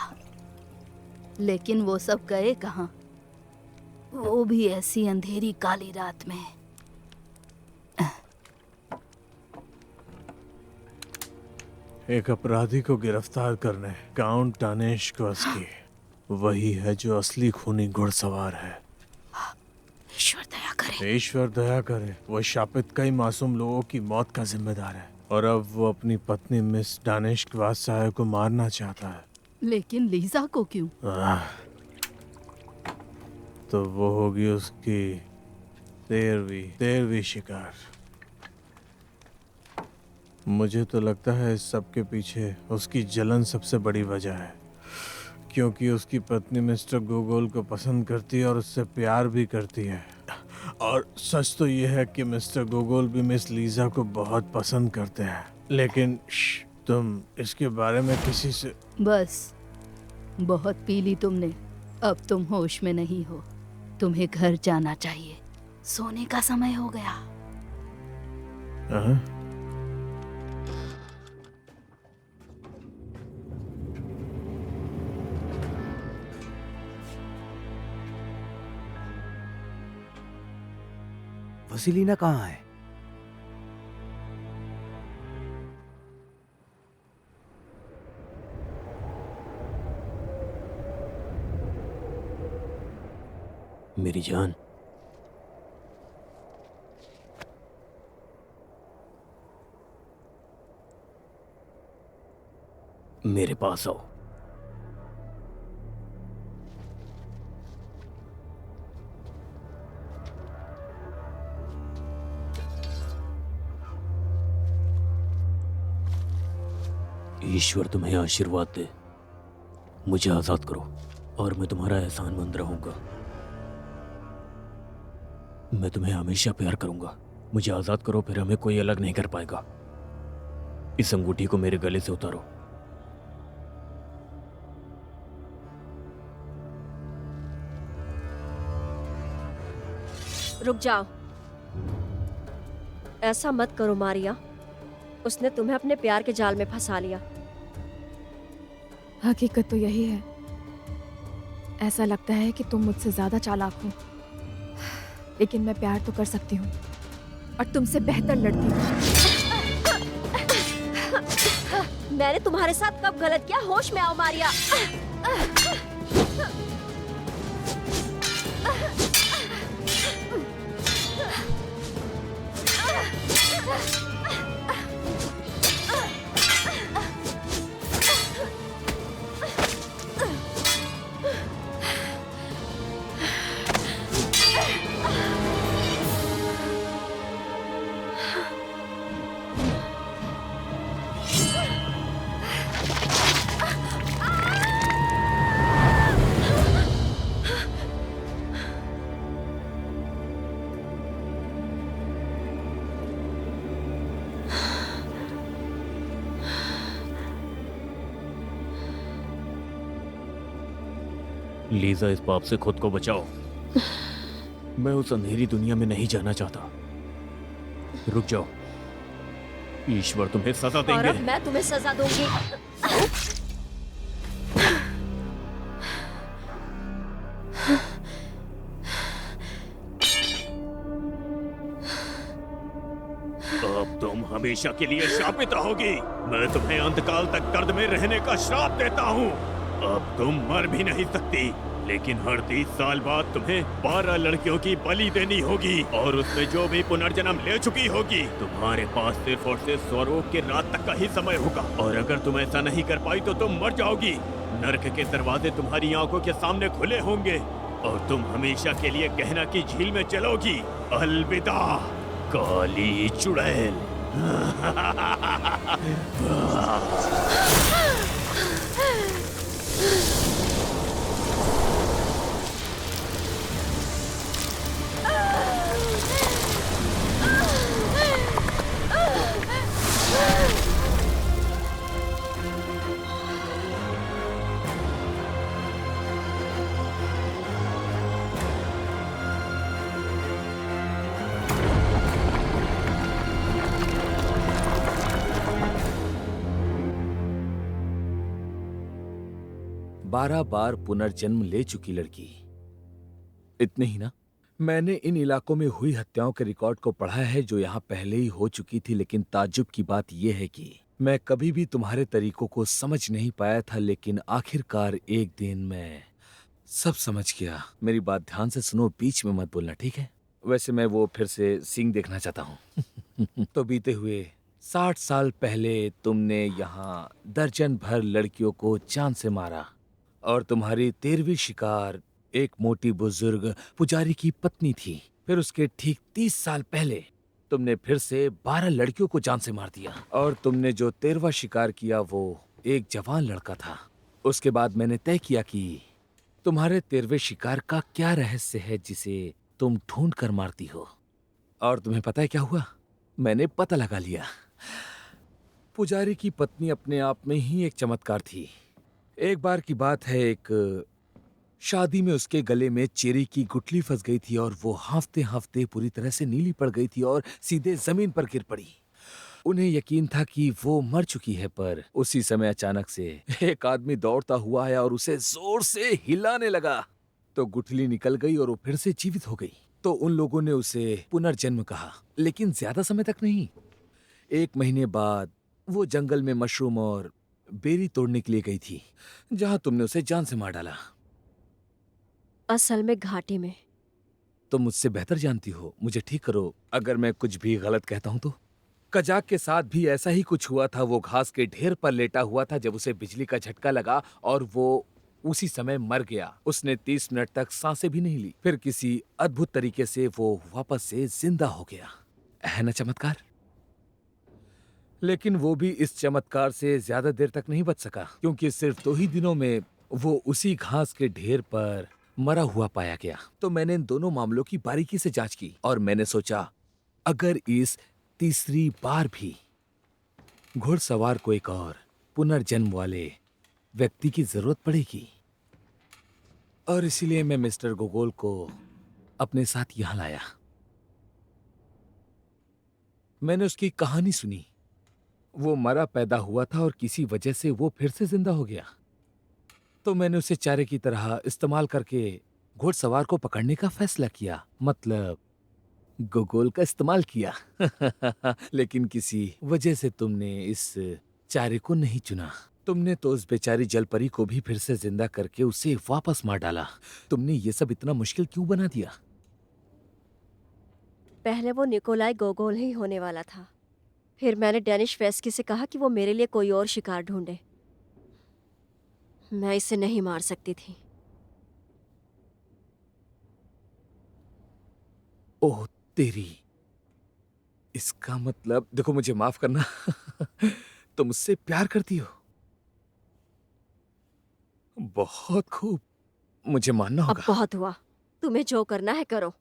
Speaker 6: लेकिन वो सब गए कहाँ? वो भी ऐसी अंधेरी काली रात में।
Speaker 4: एक अपराधी को गिरफ्तार करने काउंट टानेश्कोव्स्की वही है जो असली खूनी घुड़सवार है।
Speaker 6: ईश्वर दया करे।
Speaker 4: ईश्वर दया करे। वो शापित कई मासूम लोगों की मौत का जिम्मेदार है और अब वो अपनी पत्नी मिस टानेश्कोव्स्की को मारना चाहता है।
Speaker 6: लेकिन लीजा को क्यों?
Speaker 4: तो वो होगी उसकी 13वीं शिकार। मुझे तो लगता है इस सब के पीछे उसकी जलन सबसे बड़ी वजह है, क्योंकि उसकी पत्नी मिस्टर गोगोल को पसंद करती है और उससे प्यार भी करती है। और सच तो ये है कि मिस्टर गोगोल भी मिस लीजा को बहुत पसंद करते हैं। लेकिन तुम इसके बारे में किसी से...
Speaker 6: बस, बहुत पी ली तुमने। अब तुम होश में नहीं हो। तुम्हें घर जाना चाहिए। सोने का समय हो गया।
Speaker 8: वसीलिना कहाँ है?
Speaker 7: मेरी जान, मेरे पास आओ। ईश्वर तुम्हें आशीर्वाद दे। मुझे आजाद करो और मैं तुम्हारा एहसानमंद रहूंगा। मैं तुम्हें हमेशा प्यार करूंगा। मुझे आजाद करो, फिर हमें कोई अलग नहीं कर पाएगा। इस अंगूठी को मेरे गले से उतारो।
Speaker 13: रुक जाओ। ऐसा मत करो मारिया। उसने तुम्हें अपने प्यार के जाल में फंसा लिया।
Speaker 17: हकीकत तो यही है। ऐसा लगता है कि तुम मुझसे ज्यादा चालाक हो, लेकिन मैं प्यार तो कर सकती हूँ और तुमसे बेहतर लड़ती हूँ।
Speaker 13: मैंने तुम्हारे साथ कब गलत किया? होश में आओ मारिया।
Speaker 7: लीजा, इस पाप से खुद को बचाओ। मैं उस अंधेरी दुनिया में नहीं जाना चाहता। रुक जाओ। ईश्वर तुम्हें सजा देंगे।
Speaker 13: और अब मैं तुम्हें सजा दूंगी।
Speaker 7: अब तुम हमेशा के लिए शापित रहोगी। मैं तुम्हें अंतकाल तक दर्द में रहने का श्राप देता हूँ। अब तुम मर भी नहीं सकती, लेकिन हर 30 साल बाद तुम्हें 12 लड़कियों की बलि देनी होगी और उसमें जो भी पुनर्जन्म ले चुकी होगी। तुम्हारे पास सिर्फ और सिर्फ स्वरोग के रात तक का ही समय होगा और अगर तुम ऐसा नहीं कर पाई तो तुम मर जाओगी। नर्क के दरवाजे तुम्हारी आंखों के सामने खुले होंगे और तुम हमेशा के लिए गहना की झील में चलोगी। अलविदा काली चुड़ैल।
Speaker 2: 12 बार पुनर्जन्म ले चुकी लड़की। इतने ही ना, मैंने इन इलाकों में हुई हत्याओं के रिकॉर्ड को पढ़ा है जो यहाँ पहले ही हो चुकी थी, लेकिन ताज्जुब की बात यह है कि मैं कभी भी तुम्हारे तरीकों को समझ नहीं पाया था, लेकिन आखिरकार एक दिन मैं सब समझ गया। मेरी बात ध्यान से सुनो, बीच में मत बोलना, ठीक है? वैसे मैं वो फिर से सींग देखना चाहता हूँ। तो बीते हुए 60 साल पहले तुमने यहाँ दर्जन भर लड़कियों को जान से मारा और तुम्हारी 13वीं शिकार एक मोटी बुजुर्ग पुजारी की पत्नी थी। फिर उसके ठीक 30 साल पहले तुमने फिर से 12 लड़कियों को जान से मार दिया और तुमने जो 13वां शिकार किया वो एक जवान लड़का था। उसके बाद मैंने तय किया कि तुम्हारे 13वें शिकार का क्या रहस्य है जिसे तुम ढूंढ कर मारती हो। और तुम्हें पता है क्या हुआ? मैंने पता लगा लिया। पुजारी की पत्नी अपने आप में ही एक चमत्कार थी। एक बार की बात है, एक शादी में उसके गले में चेरी की गुठली फंस गई थी और वो हांफते हांफते पूरी तरह से नीली पड़ गई थी और सीधे जमीन पर गिर पड़ी। उन्हें यकीन था कि वो मर चुकी है, पर उसी समय अचानक से एक आदमी दौड़ता हुआ आया और उसे जोर से हिलाने लगा तो गुठली निकल गई और वो फिर से जीवित हो गई। तो उन लोगों ने उसे पुनर्जन्म कहा, लेकिन ज्यादा समय तक नहीं। 1 महीने बाद वो जंगल में मशरूम और बेरी तोड़ने के लिए गई थी, जहां तुमने उसे जान से मार डाला।
Speaker 13: असल में घाटी में।
Speaker 2: तुम मुझसे बेहतर जानती हो, मुझे ठीक करो अगर मैं कुछ भी गलत कहता हूं तो। कजाक के साथ भी ऐसा ही कुछ हुआ था। वो घास के ढेर पर लेटा हुआ था जब उसे बिजली का झटका लगा और वो उसी समय मर गया। उसने 30 मिनट तक सांसें भी नहीं ली। फिर किसी अद्भुत तरीके से वो वापस से जिंदा हो गया। है ना चमत्कार? लेकिन वो भी इस चमत्कार से ज्यादा देर तक नहीं बच सका, क्योंकि सिर्फ 2 ही दिनों में वो उसी घास के ढेर पर मरा हुआ पाया गया। तो मैंने इन दोनों मामलों की बारीकी से जांच की और मैंने सोचा अगर इस तीसरी बार भी घुड़सवार को एक और पुनर्जन्म वाले व्यक्ति की जरूरत पड़ेगी, और इसीलिए मैं मिस्टर गोगोल को अपने साथ यहां लाया। मैंने उसकी कहानी सुनी। वो मरा पैदा हुआ था और किसी वजह से वो फिर से जिंदा हो गया। तो मैंने उसे चारे की तरह इस्तेमाल करके घुड़सवार को पकड़ने का फैसला किया, मतलब गोगोल का इस्तेमाल किया। लेकिन किसी वजह से तुमने इस चारे को नहीं चुना। तुमने तो उस बेचारी जलपरी को भी फिर से जिंदा करके उसे वापस मार डाला। तुमने ये सब इतना मुश्किल क्यों बना दिया?
Speaker 13: पहले वो निकोलाई गोगोल ही होने वाला था। फिर मैंने डेनिश वेस्की से कहा कि वो मेरे लिए कोई और शिकार ढूंढे। मैं इसे नहीं मार सकती थी।
Speaker 2: ओह तेरी, इसका मतलब, देखो मुझे माफ करना, तुम मुझसे प्यार करती हो। बहुत खूब, मुझे मानना होगा।
Speaker 13: अब बहुत हुआ, तुम्हें जो करना है करो।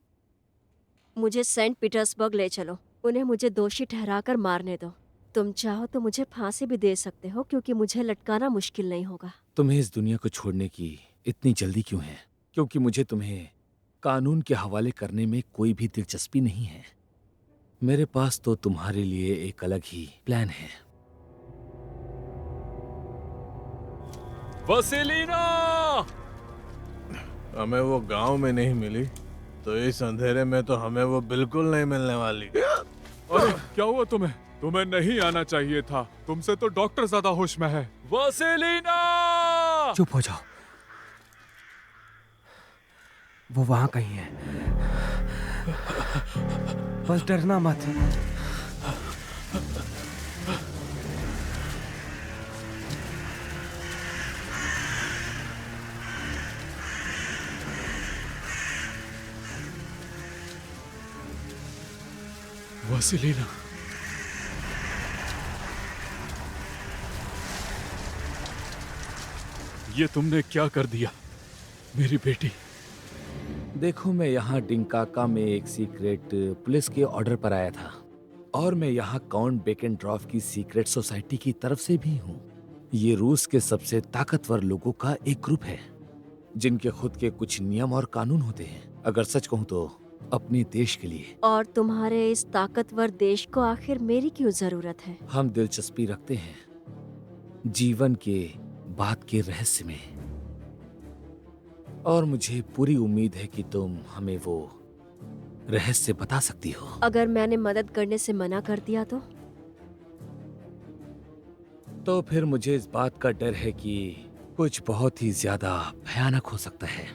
Speaker 13: मुझे सेंट पीटर्सबर्ग ले चलो। उन्हें मुझे दोषी ठहराकर मारने दो। तुम चाहो तो मुझे फांसी भी दे सकते हो, क्योंकि मुझे लटकाना मुश्किल नहीं होगा।
Speaker 2: तुम्हें इस दुनिया को छोड़ने की इतनी जल्दी क्यों है? क्योंकि मुझे तुम्हें कानून के हवाले करने में कोई भी दिलचस्पी नहीं है। मेरे पास तो तुम्हारे लिए एक अलग ही प्लान है।
Speaker 4: वसीलिना! हमें वो गांव में नहीं मिली तो इस अंधेरे में तो हमें वो बिल्कुल नहीं मिलने वाली।
Speaker 10: अरे क्या हुआ तुम्हें? तुम्हें नहीं आना चाहिए था। तुमसे तो डॉक्टर ज्यादा होश में है। वसीलिना!
Speaker 8: चुप हो जाओ, वो वहां कहीं है। बस डरना मत।
Speaker 10: वसीलिना, ये तुमने क्या कर दिया मेरी बेटी?
Speaker 2: देखो, मैं यहाँ डिंकाका में एक सीक्रेट पुलिस के ऑर्डर पर आया था, और मैं यहाँ काउंट बेकेनड्रॉफ की सीक्रेट सोसाइटी की तरफ से भी हूँ। ये रूस के सबसे ताकतवर लोगों का एक ग्रुप है, जिनके खुद के कुछ नियम और कानून होते हैं। अगर सच कहूँ तो अपने देश के लिए।
Speaker 13: और तुम्हारे इस ताकतवर देश को आखिर मेरी क्यों जरूरत है?
Speaker 2: हम दिलचस्पी रखते हैं जीवन के बाद के रहस्य में। और मुझे पूरी उम्मीद है कि तुम हमें वो रहस्य बता सकती हो।
Speaker 13: अगर मैंने मदद करने से मना कर दिया तो
Speaker 2: फिर मुझे इस बात का डर है कि कुछ बहुत ही ज्यादा भयानक हो सकता है।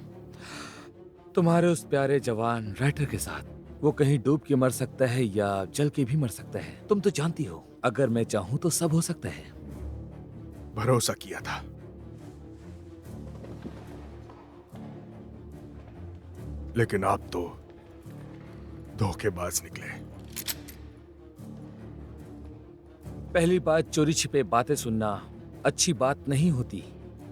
Speaker 2: तुम्हारे उस प्यारे जवान राइटर के साथ वो कहीं डूब के मर सकता है या जल के भी मर सकता है। तुम तो जानती हो, अगर मैं चाहूं तो सब हो सकता है।
Speaker 3: भरोसा किया था, लेकिन आप तो धोखेबाज निकले।
Speaker 2: पहली बात, चोरी छिपे बातें सुनना अच्छी बात नहीं होती,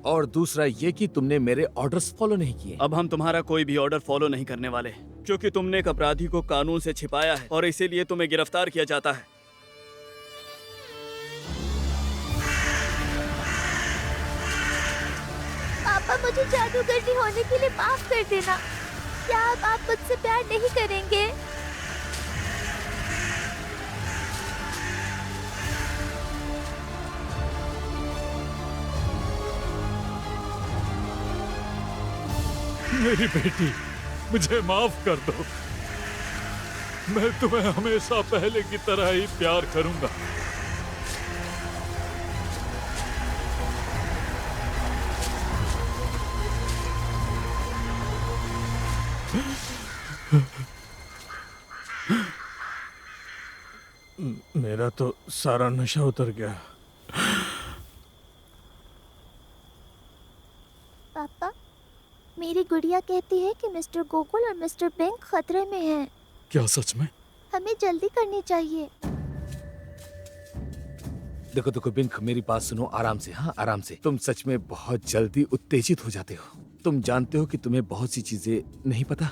Speaker 2: और दूसरा ये कि तुमने मेरे ऑर्डर्स फॉलो नहीं किए।
Speaker 1: अब हम तुम्हारा कोई भी ऑर्डर फॉलो नहीं करने वाले, क्योंकि तुमने एक अपराधी को कानून से छिपाया है और इसीलिए तुम्हें गिरफ्तार किया जाता है।
Speaker 9: पापा, मुझे जादूगरनी होने के लिए माफ कर देना। क्या अब आप मुझसे प्यार नहीं करेंगे?
Speaker 10: मेरी बेटी, मुझे माफ कर दो। मैं तुम्हें हमेशा पहले की तरह ही प्यार करूंगा।
Speaker 4: मेरा तो सारा नशा उतर गया।
Speaker 9: पापा, मेरी गुड़िया कहती है कि मिस्टर गोकुल और मिस्टर बिंग खतरे में हैं।
Speaker 10: क्या सच में?
Speaker 9: हमें जल्दी करनी चाहिए।
Speaker 2: देखो देखो बिंक, मेरी बात सुनो आराम से। हाँ, आराम से। तुम सच में बहुत जल्दी उत्तेजित हो जाते हो। तुम जानते हो कि तुम्हें बहुत सी चीजें नहीं पता।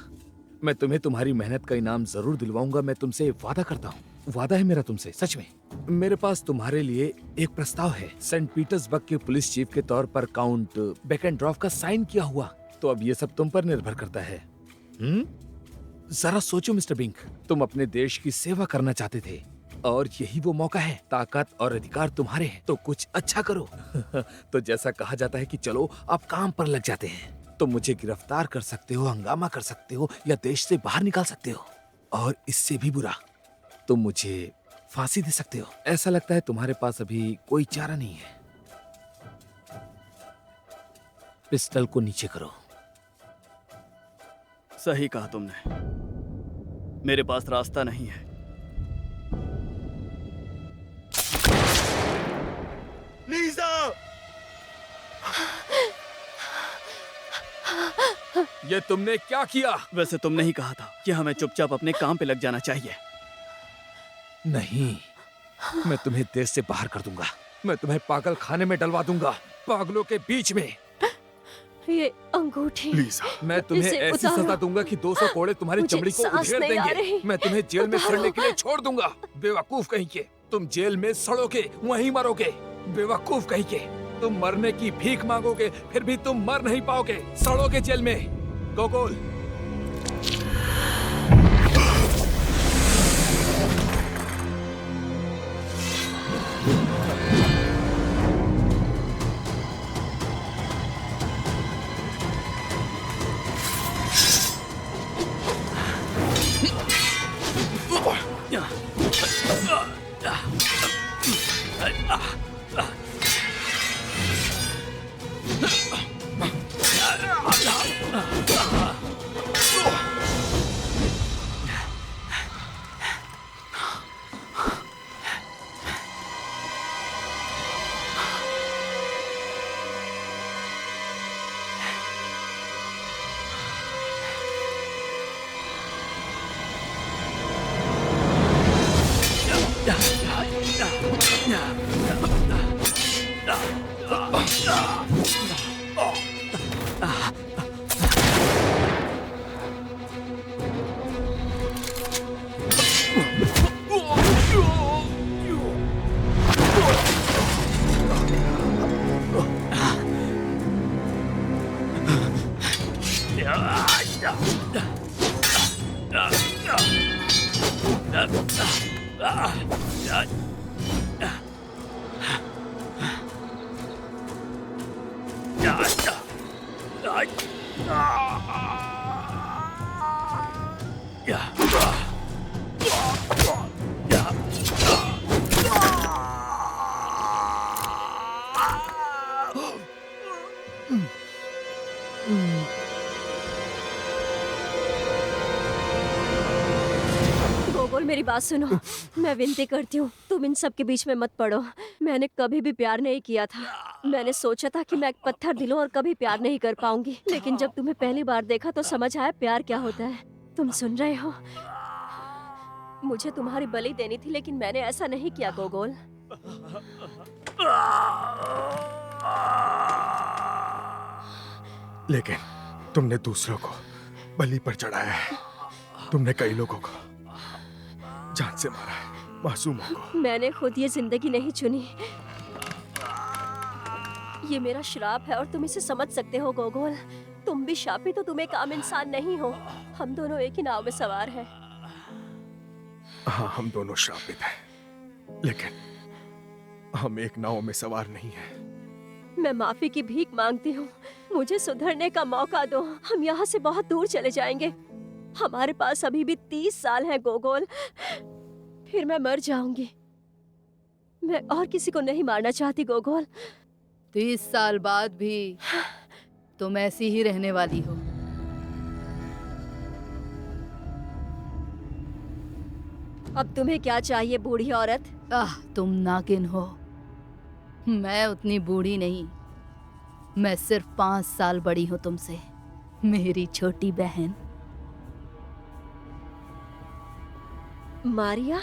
Speaker 2: मैं तुम्हें तुम्हारी मेहनत का इनाम जरूर दिलवाऊंगा। मैं तुमसे वादा करता हूँ, वादा है मेरा तुमसे, सच में। मेरे पास तुम्हारे लिए एक प्रस्ताव है। सेंट पीटर्सबर्ग के पुलिस चीफ के तौर पर काउंट बेकेनड्रॉफ का साइन किया हुआ। तो अब ये सब तुम पर निर्भर करता है। जरा सोचो मिस्टर बिंक, तुम अपने देश की सेवा करना चाहते थे और यही वो मौका है। ताकत और अधिकार तुम्हारे हैं, तो कुछ अच्छा करो। तो जैसा कहा जाता है कि चलो आप काम पर लग जाते हैं। तुम मुझे गिरफ्तार कर सकते हो, हंगामा कर सकते हो, या देश से बाहर निकाल सकते हो, और इससे भी बुरा तुम मुझे फांसी दे सकते हो। ऐसा लगता है तुम्हारे पास अभी कोई चारा नहीं है। पिस्टल को नीचे करो।
Speaker 1: सही कहा तुमने, मेरे पास रास्ता नहीं है।
Speaker 3: लीज़ा!
Speaker 2: ये तुमने क्या किया?
Speaker 1: वैसे तुमने ही कहा था कि हमें चुपचाप अपने काम पे लग जाना चाहिए।
Speaker 2: नहीं, मैं तुम्हें देश से बाहर कर दूंगा। मैं तुम्हें पागल खाने में डलवा दूंगा, पागलों के बीच में।
Speaker 13: ये अंगूठी,
Speaker 2: मैं तुम्हें
Speaker 13: इसे
Speaker 2: ऐसी
Speaker 13: उतारो।
Speaker 2: सजा दूंगा कि 200 कोड़े तुम्हारी
Speaker 13: मुझे
Speaker 2: चमड़ी को
Speaker 13: सांस
Speaker 2: उधेड़
Speaker 13: नहीं आ
Speaker 2: देंगे।
Speaker 13: रही।
Speaker 2: मैं तुम्हें जेल में
Speaker 13: उतारो।
Speaker 2: सड़ने के लिए छोड़ दूंगा। बेवकूफ कहीं के, तुम जेल में सड़ोगे, वहीं मरोगे। बेवकूफ कहीं के, तुम मरने की भीख मांगोगे, फिर भी तुम मर नहीं पाओगे, सड़ोगे जेल में। गोकुल,
Speaker 13: गोगोल, मेरी बात सुनो। मैं विनती करती हूँ, तुम इन सब के बीच में मत पड़ो। मैंने कभी भी प्यार नहीं किया था। मैंने सोचा था कि मैं एक पत्थर दिल हूं और कभी प्यार नहीं कर पाऊंगी, लेकिन जब तुम्हें पहली बार देखा तो समझ आया प्यार क्या होता है। तुम सुन रहे हो? मुझे तुम्हारी बलि देनी थी, लेकिन मैंने ऐसा नहीं किया गोगोल।
Speaker 3: लेकिन तुमने दूसरों को बलि पर चढ़ाया है। तुमने कई लोगों को जान से मारा है, मासूमों को।
Speaker 13: मैंने खुद ये जिंदगी नहीं चुनी। ये मेरा श्राप है और तुम इसे समझ सकते हो गोगोल। तुम भी शापित हो, तुम एक आम इंसान नहीं हो। हम दोनों एक ही नाव में सवार हैं।
Speaker 3: हाँ, हम दोनों श्रापित हैं, लेकिन हम एक नाव में सवार नहीं हैं।
Speaker 13: मैं माफी की भीख मांगती हूँ। मुझे सुधरने का मौका दो। हम यहाँ से बहुत दूर चले जाएंगे। हमारे पास अभी भी 30 साल हैं गोगोल, फिर मैं मर जाऊंगी। मैं और किसी को नहीं मारना चाहती गोगोल।
Speaker 6: 30 साल बाद भी तुम ऐसी ही रहने वाली हो।
Speaker 13: अब तुम्हें क्या चाहिए बूढ़ी औरत?
Speaker 6: तुम नागिन हो। मैं उतनी बूढ़ी नहीं, मैं सिर्फ 5 साल बड़ी हूँ तुमसे, मेरी छोटी बहन
Speaker 13: मारिया।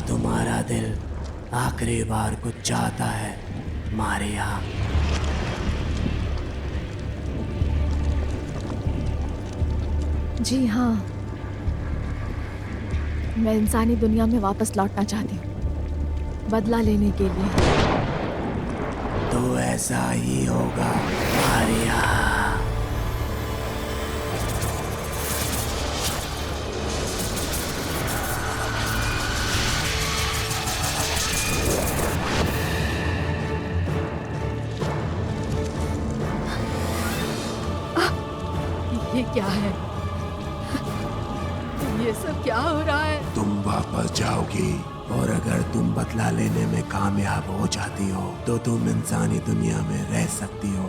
Speaker 11: तुम्हारा दिल आखिरी बार कुछ चाहता है मारिया?
Speaker 17: जी हाँ, मैं इंसानी दुनिया में वापस लौटना चाहती हूँ, बदला लेने के लिए।
Speaker 11: तो ऐसा ही होगा मारिया।
Speaker 6: ये क्या है? ये सब क्या हो रहा है?
Speaker 11: तुम वापस जाओगी और अगर तुम बदला लेने में कामयाब हो जाती हो तो तुम इंसानी दुनिया में रह सकती हो,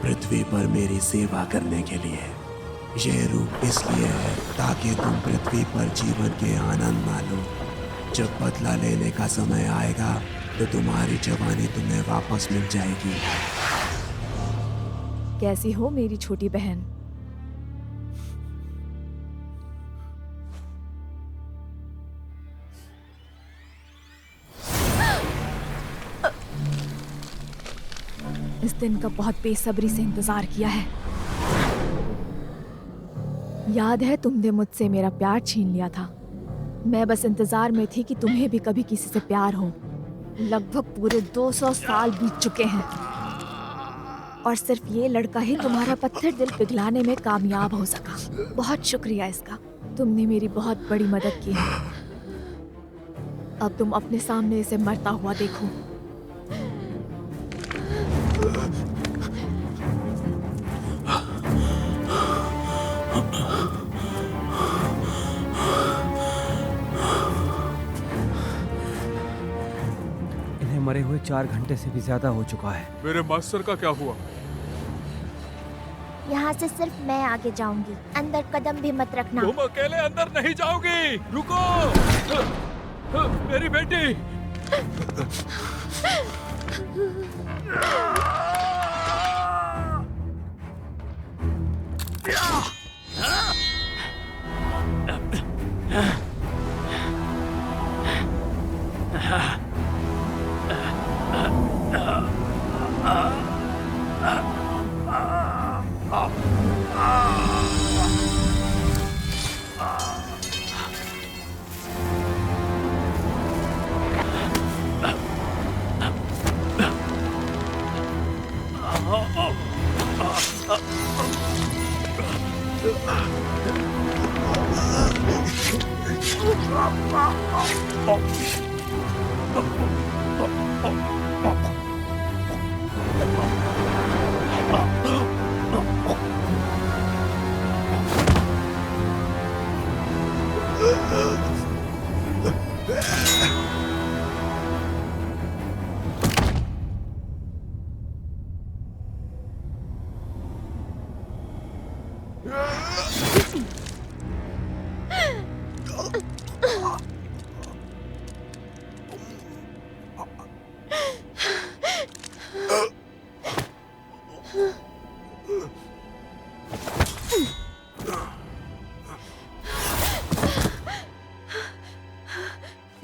Speaker 11: पृथ्वी पर मेरी सेवा करने के लिए। ये रूप इसलिए है ताकि तुम पृथ्वी पर जीवन के आनंद मानो। जब बदला लेने का समय आएगा तो तुम्हारी जवानी तुम्हें वापस मिल जाएगी।
Speaker 17: कैसी हो मेरी छोटी बहन? इस दिन का बहुत बेसब्री से इंतजार किया है। याद है तुमने मुझसे मेरा प्यार छीन लिया था। मैं बस इंतजार में थी कि तुम्हें भी कभी किसी से प्यार हो। लगभग पूरे 200 साल बीत चुके हैं और सिर्फ ये लड़का ही तुम्हारा पत्थर दिल पिघलाने में कामयाब हो सका। बहुत शुक्रिया इसका, तुमने मेरी बहुत बड़ी मदद की है। अब तुम अपने सामने इसे मरता हुआ देखो।
Speaker 8: इन्हें मरे हुए 4 घंटे से भी ज्यादा हो चुका है।
Speaker 10: मेरे मास्टर का क्या हुआ?
Speaker 9: यहाँ से सिर्फ मैं आगे जाऊंगी, अंदर कदम भी मत रखना।
Speaker 16: तुम अकेले अंदर नहीं जाओगी। रुको, मेरी बेटी।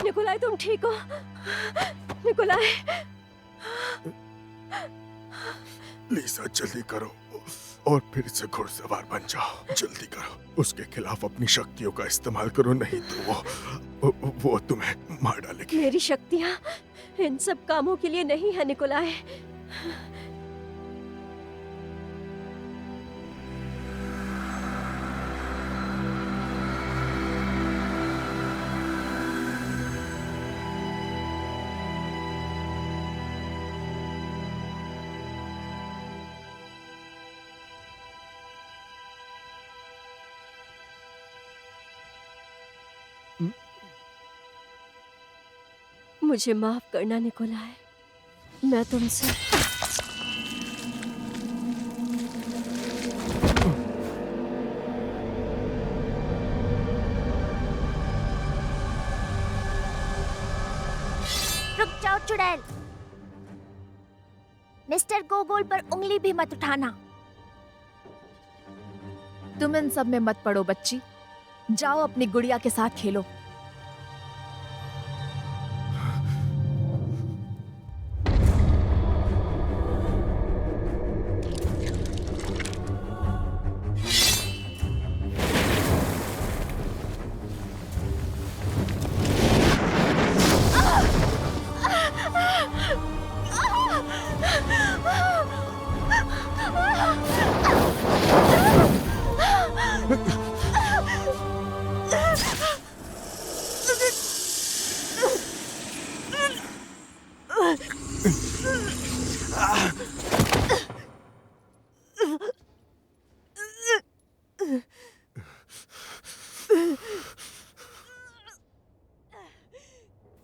Speaker 13: निकोलाई, तुम ठीक हो? निकोलाई,
Speaker 3: लीसा जल्दी करो और फिर से घुड़सवार बन जाओ। जल्दी करो, उसके खिलाफ अपनी शक्तियों का इस्तेमाल करो, नहीं तो वो तुम्हें मार डालेगी।
Speaker 13: मेरी शक्तियाँ इन सब कामों के लिए नहीं है निकोलाई। मुझे माफ करना निकोलाई, मैं तुमसे
Speaker 9: रुक जाओ चुड़ैल। मिस्टर गोगोल पर उंगली भी मत उठाना।
Speaker 17: तुम इन सब में मत पड़ो बच्ची, जाओ अपनी गुड़िया के साथ खेलो।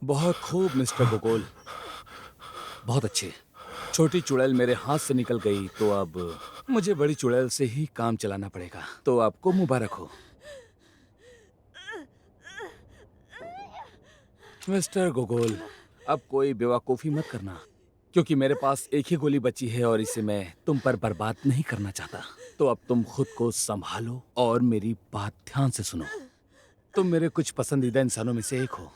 Speaker 2: बहुत खूब मिस्टर गोगोल, बहुत अच्छे। छोटी चुड़ैल मेरे हाथ से निकल गई तो अब मुझे बड़ी चुड़ैल से ही काम चलाना पड़ेगा। तो आपको मुबारक हो मिस्टर गोगोल। अब कोई बेवकूफ़ी मत करना, क्योंकि मेरे पास एक ही गोली बची है और इसे मैं तुम पर बर्बाद नहीं करना चाहता। तो अब तुम खुद को संभालो और मेरी बात ध्यान से सुनो। तुम मेरे कुछ पसंदीदा इंसानों में से एक हो,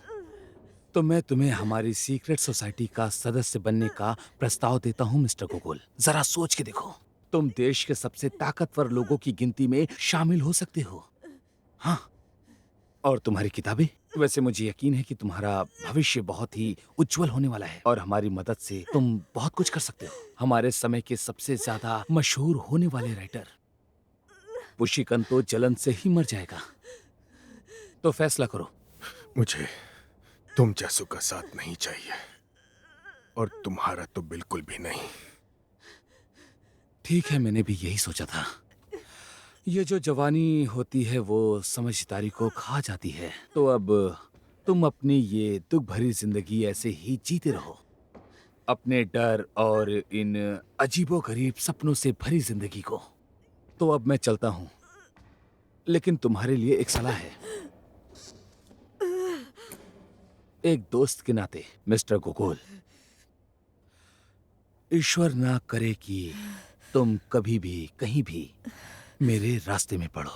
Speaker 2: तो मैं तुम्हें हमारी सीक्रेट सोसाइटी का सदस्य बनने का प्रस्ताव देता हूँ मिस्टर गोगोल। जरा सोच के देखो, तुम देश के सबसे ताकतवर लोगों की गिनती में शामिल हो सकते हो। हाँ, और तुम्हारी किताबें, वैसे मुझे यकीन है कि तुम्हारा भविष्य बहुत ही उज्जवल होने वाला है और हमारी मदद से तुम बहुत कुछ कर सकते हो। हमारे समय के सबसे ज्यादा मशहूर होने वाले राइटर पुशिकन तो जलन से ही मर जाएगा। तो फैसला करो।
Speaker 3: मुझे तुम जैसों का साथ नहीं चाहिए, और तुम्हारा तो बिल्कुल भी नहीं।
Speaker 2: ठीक है, मैंने भी यही सोचा था। ये जो जवानी होती है वो समझदारी को खा जाती है। तो अब तुम अपनी ये दुख भरी जिंदगी ऐसे ही जीते रहो, अपने डर और इन अजीबोगरीब सपनों से भरी जिंदगी को। तो अब मैं चलता हूँ, लेकिन तुम्हारे लिए एक सलाह है। एक दोस्त के नाते मिस्टर गोगोल, ईश्वर ना करे कि तुम कभी भी कहीं भी मेरे रास्ते में पड़ो।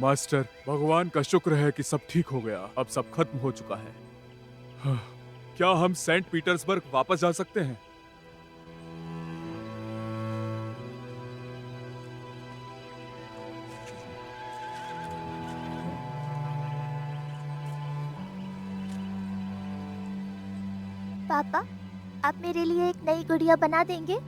Speaker 4: मास्टर, भगवान का शुक्र है कि सब ठीक हो गया। अब सब खत्म हो चुका है। हाँ, क्या हम सेंट पीटर्सबर्ग वापस जा सकते हैं?
Speaker 9: पापा, आप मेरे लिए एक नई गुड़िया बना देंगे?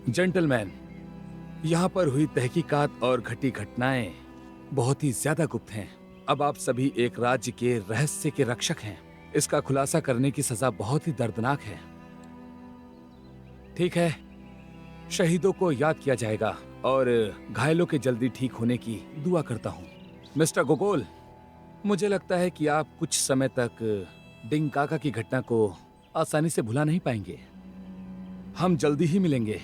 Speaker 2: जेंटलमैन, यहाँ पर हुई तहकीकात और घटी घटनाएं बहुत ही ज्यादा गुप्त हैं। अब आप सभी एक राज्य के रहस्य के रक्षक हैं। इसका खुलासा करने की सजा बहुत ही दर्दनाक है। ठीक है, शहीदों को याद किया जाएगा और घायलों के जल्दी ठीक होने की दुआ करता हूँ। मिस्टर गोगोल, मुझे लगता है कि आप कुछ समय तक डिंग काका की घटना को आसानी से भुला नहीं पाएंगे। हम जल्दी ही मिलेंगे।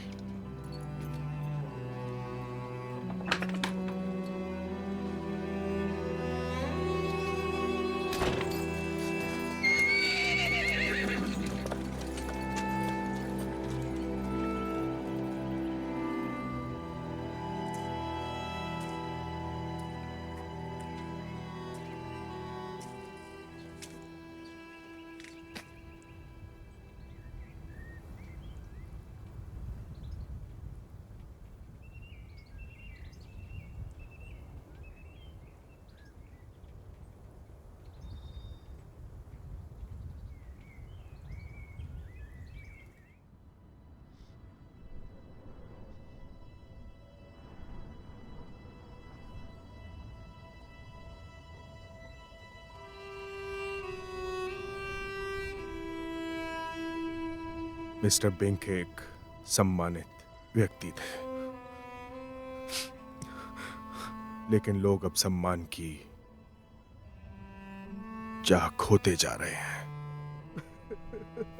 Speaker 3: मिस्टर बिंक एक सम्मानित व्यक्ति थे, लेकिन लोग अब सम्मान की चाह खोते जा रहे हैं।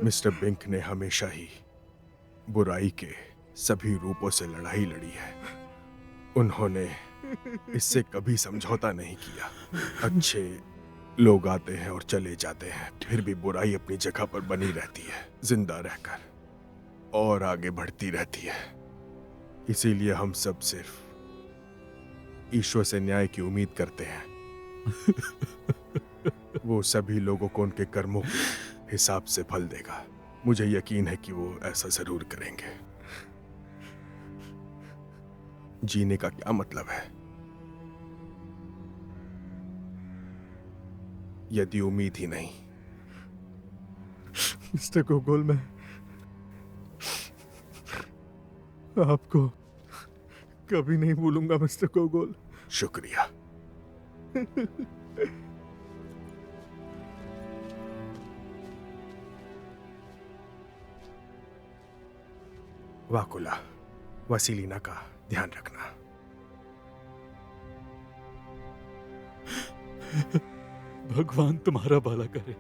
Speaker 3: मिस्टर बिंक ने हमेशा ही बुराई के सभी रूपों से लड़ाई लड़ी है। उन्होंने इससे कभी समझौता नहीं किया। अच्छे लोग आते हैं और चले जाते हैं, फिर भी बुराई अपनी जगह पर बनी रहती है, जिंदा रहकर और आगे बढ़ती रहती है। इसीलिए हम सब सिर्फ ईश्वर से न्याय की उम्मीद करते हैं। वो सभी लोगों को उनके कर्मों के हिसाब से फल देगा। मुझे यकीन है कि वो ऐसा जरूर करेंगे। जीने का क्या मतलब है यदि उम्मीद ही नहीं?
Speaker 4: मिस्टर गोगोल, मैं आपको कभी नहीं भूलूंगा मिस्टर गोगोल।
Speaker 3: शुक्रिया। वाकुला, वसीलिना का ध्यान रखना।
Speaker 10: भगवान तुम्हारा भला करे।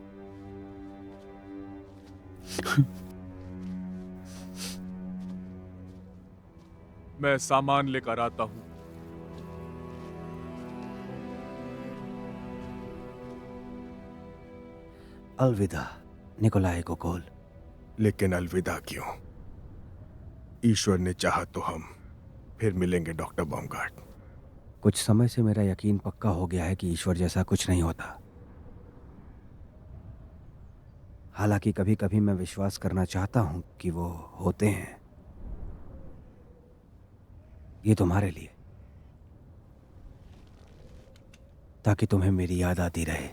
Speaker 4: मैं सामान लेकर आता हूं।
Speaker 8: अलविदा निकोलाई गोगोल।
Speaker 3: लेकिन अलविदा क्यों? ईश्वर ने चाहा तो हम फिर मिलेंगे डॉक्टर बॉमगार्ड।
Speaker 8: कुछ समय से मेरा यकीन पक्का हो गया है कि ईश्वर जैसा कुछ नहीं होता। हालांकि कभी कभी मैं विश्वास करना चाहता हूं कि वो होते हैं। ये तुम्हारे लिए, ताकि तुम्हें मेरी याद आती रहे।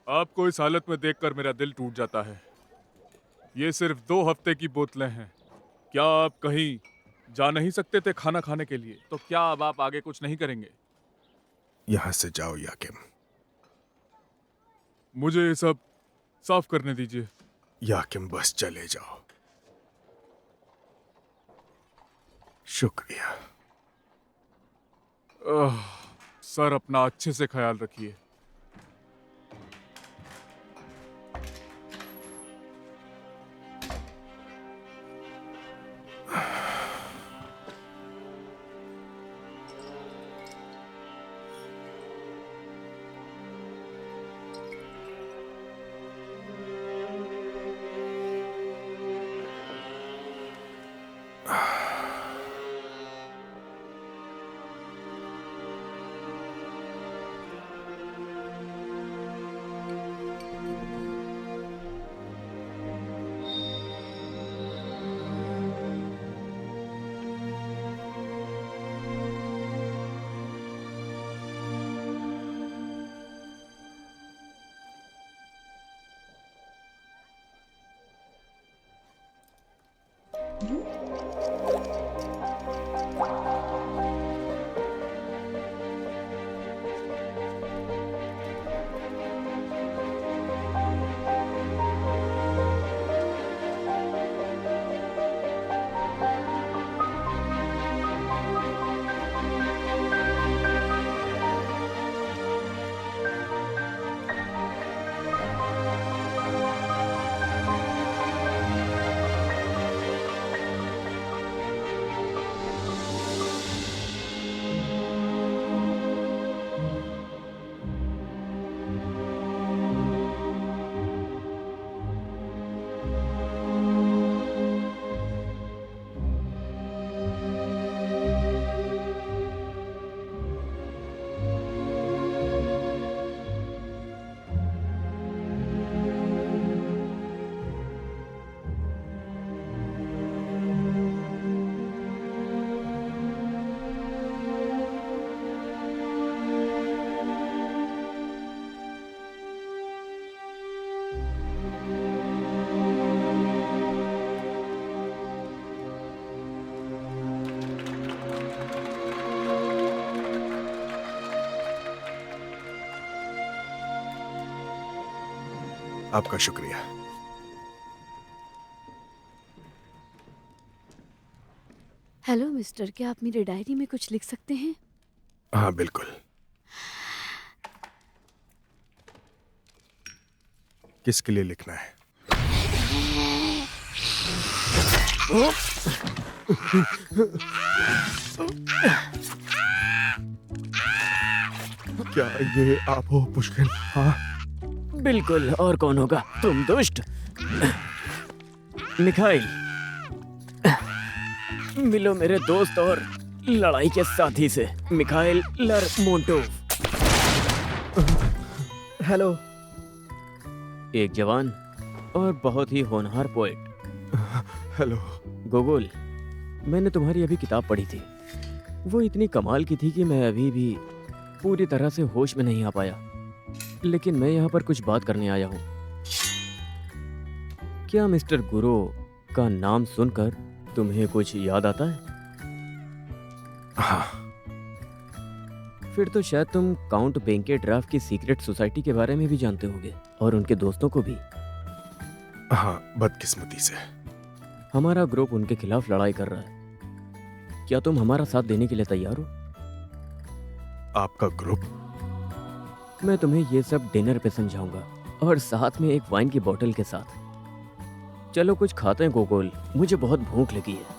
Speaker 4: आपको इस हालत में देखकर मेरा दिल टूट जाता है। ये सिर्फ 2 हफ्ते की बोतलें हैं। क्या आप कहीं जा नहीं सकते थे खाना खाने के लिए? तो क्या अब आप आगे कुछ नहीं करेंगे?
Speaker 3: यहाँ से जाओ याकिम।
Speaker 4: मुझे ये सब साफ करने दीजिए।
Speaker 3: याकिम बस चले जाओ। शुक्रिया।
Speaker 4: सर, अपना अच्छे से ख्याल रखिए।
Speaker 3: आपका शुक्रिया।
Speaker 5: हेलो मिस्टर, क्या आप मेरी डायरी में कुछ लिख सकते हैं?
Speaker 3: हाँ बिल्कुल। किसके लिए लिखना है? क्या ये आप हो पुष्किन? हाँ
Speaker 7: बिल्कुल, और कौन होगा? तुम दुष्ट मिखाइल। मिलो मेरे दोस्त और लड़ाई के साथी से, मिखाइल लरमोंटोव।
Speaker 8: हेलो।
Speaker 7: एक जवान और बहुत ही होनहार पोएट।
Speaker 3: हेलो
Speaker 7: गोगोल, मैंने तुम्हारी अभी किताब पढ़ी थी। वो इतनी कमाल की थी कि मैं अभी भी पूरी तरह से होश में नहीं आ पाया। लेकिन मैं यहाँ पर कुछ बात करने आया हूँ। क्या मिस्टर गुरो का नाम सुनकर तुम्हें कुछ याद आता है?
Speaker 3: हाँ।
Speaker 7: फिर तो शायद तुम काउंट बेंके ड्राफ की सीक्रेट सोसाइटी के बारे में भी जानते होगे, और उनके दोस्तों को भी।
Speaker 3: हाँ, बदकिस्मती से।
Speaker 7: हमारा ग्रुप उनके खिलाफ लड़ाई कर रहा है। क्या तुम हमारा साथ देने के लिए तैयार हो?
Speaker 3: आपका ग्रुप?
Speaker 7: मैं तुम्हें ये सब डिनर पे समझाऊंगा, और साथ में एक वाइन की बोतल के साथ। चलो कुछ खाते हैं गोगोल, मुझे बहुत भूख लगी है।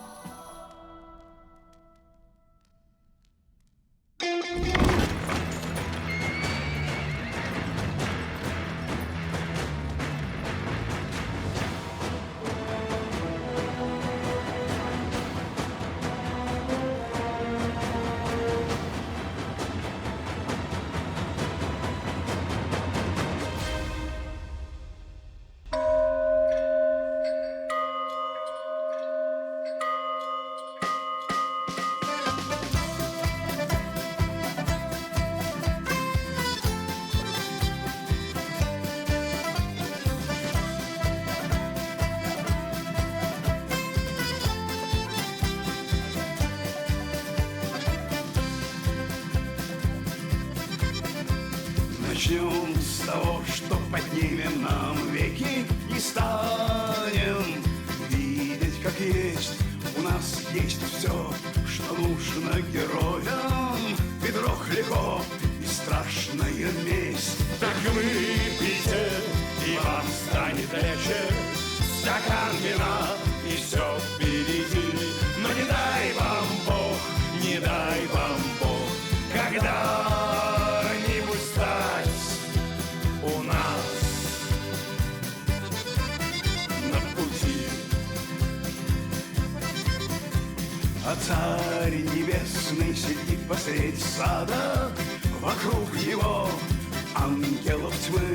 Speaker 19: начнем с того, что поднимем нам веки и станем видеть, как есть. У нас есть все, что нужно героям. Ведь дрог легко и страшная месть. Так выпейте, и вам станет легче. Стакан вина, и все впереди. Но не дай вам Бог, не дай вам Бог когда-нибудь стать у нас на пути. А царь небесный сидит посредь сада, вокруг него ангелов тьмы,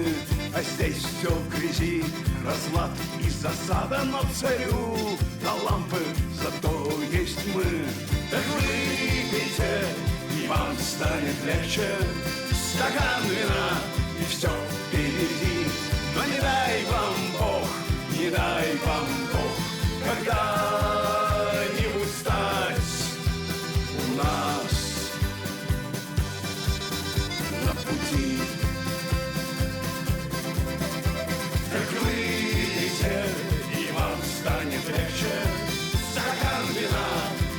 Speaker 19: а здесь все в грязи, разлад и засада. Но царю до лампы зато есть мы. Так выпейте, и вам станет легче. Стакан вина, и все впереди. Но не дай вам Бог, не дай вам Бог когда-нибудь стать у нас на пути. Так выйдите, и вам станет легче. Стакан вина,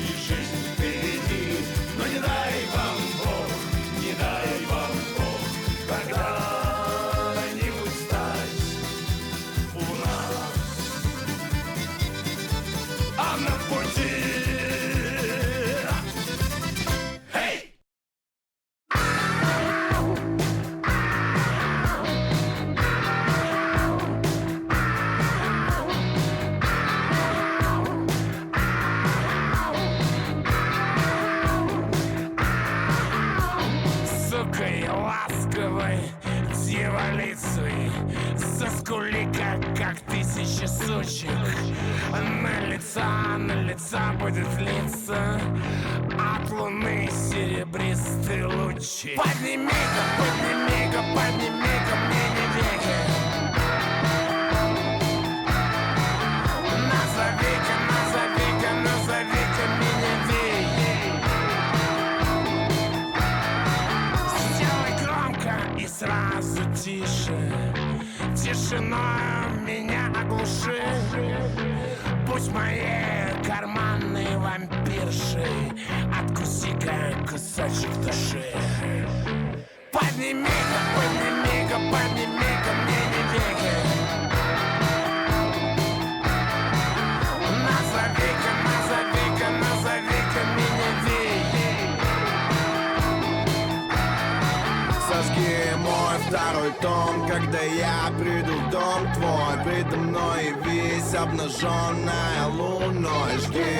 Speaker 19: и жизнь впереди. Но не дай вам Бог, не дай вам Бог когда-нибудь стать у нас на пути. Эй!
Speaker 20: Сукой ласковой дьяволицей заскули, как тысячи сучек. На лица будет литься от луны серебристые лучи. Подними-ка, подними-ка, подними-ка мне не веки. Назови-ка, назови-ка, назови-ка меня веки. Сделай громко и сразу тише. Тишиной меня оглуши. Будь моей карманной вампиршей, откуси-ка кусочек души. Подними-ка, подними-ка, подними-ка мне не веки. Назови-ка, назови-ка, назови-ка меня веки.
Speaker 21: Сожги мой второй том, когда я приду в дом твой. Предо мной весь обнаженная луной. Жги,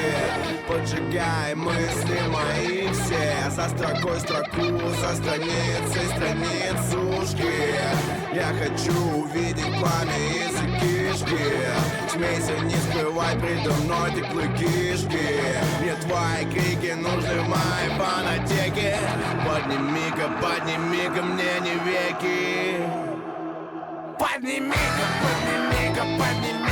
Speaker 21: поджигай мысли мои все. За строкой строку, за страницей страницу жги. Я хочу увидеть пламя из кишки. Смейся, не скрывай предо мной ты клыки жги. Мне твои крики нужны в моей фонотеке. Подними-ка мне не веки.
Speaker 20: Подними-ка, подними-ка, подними-ка.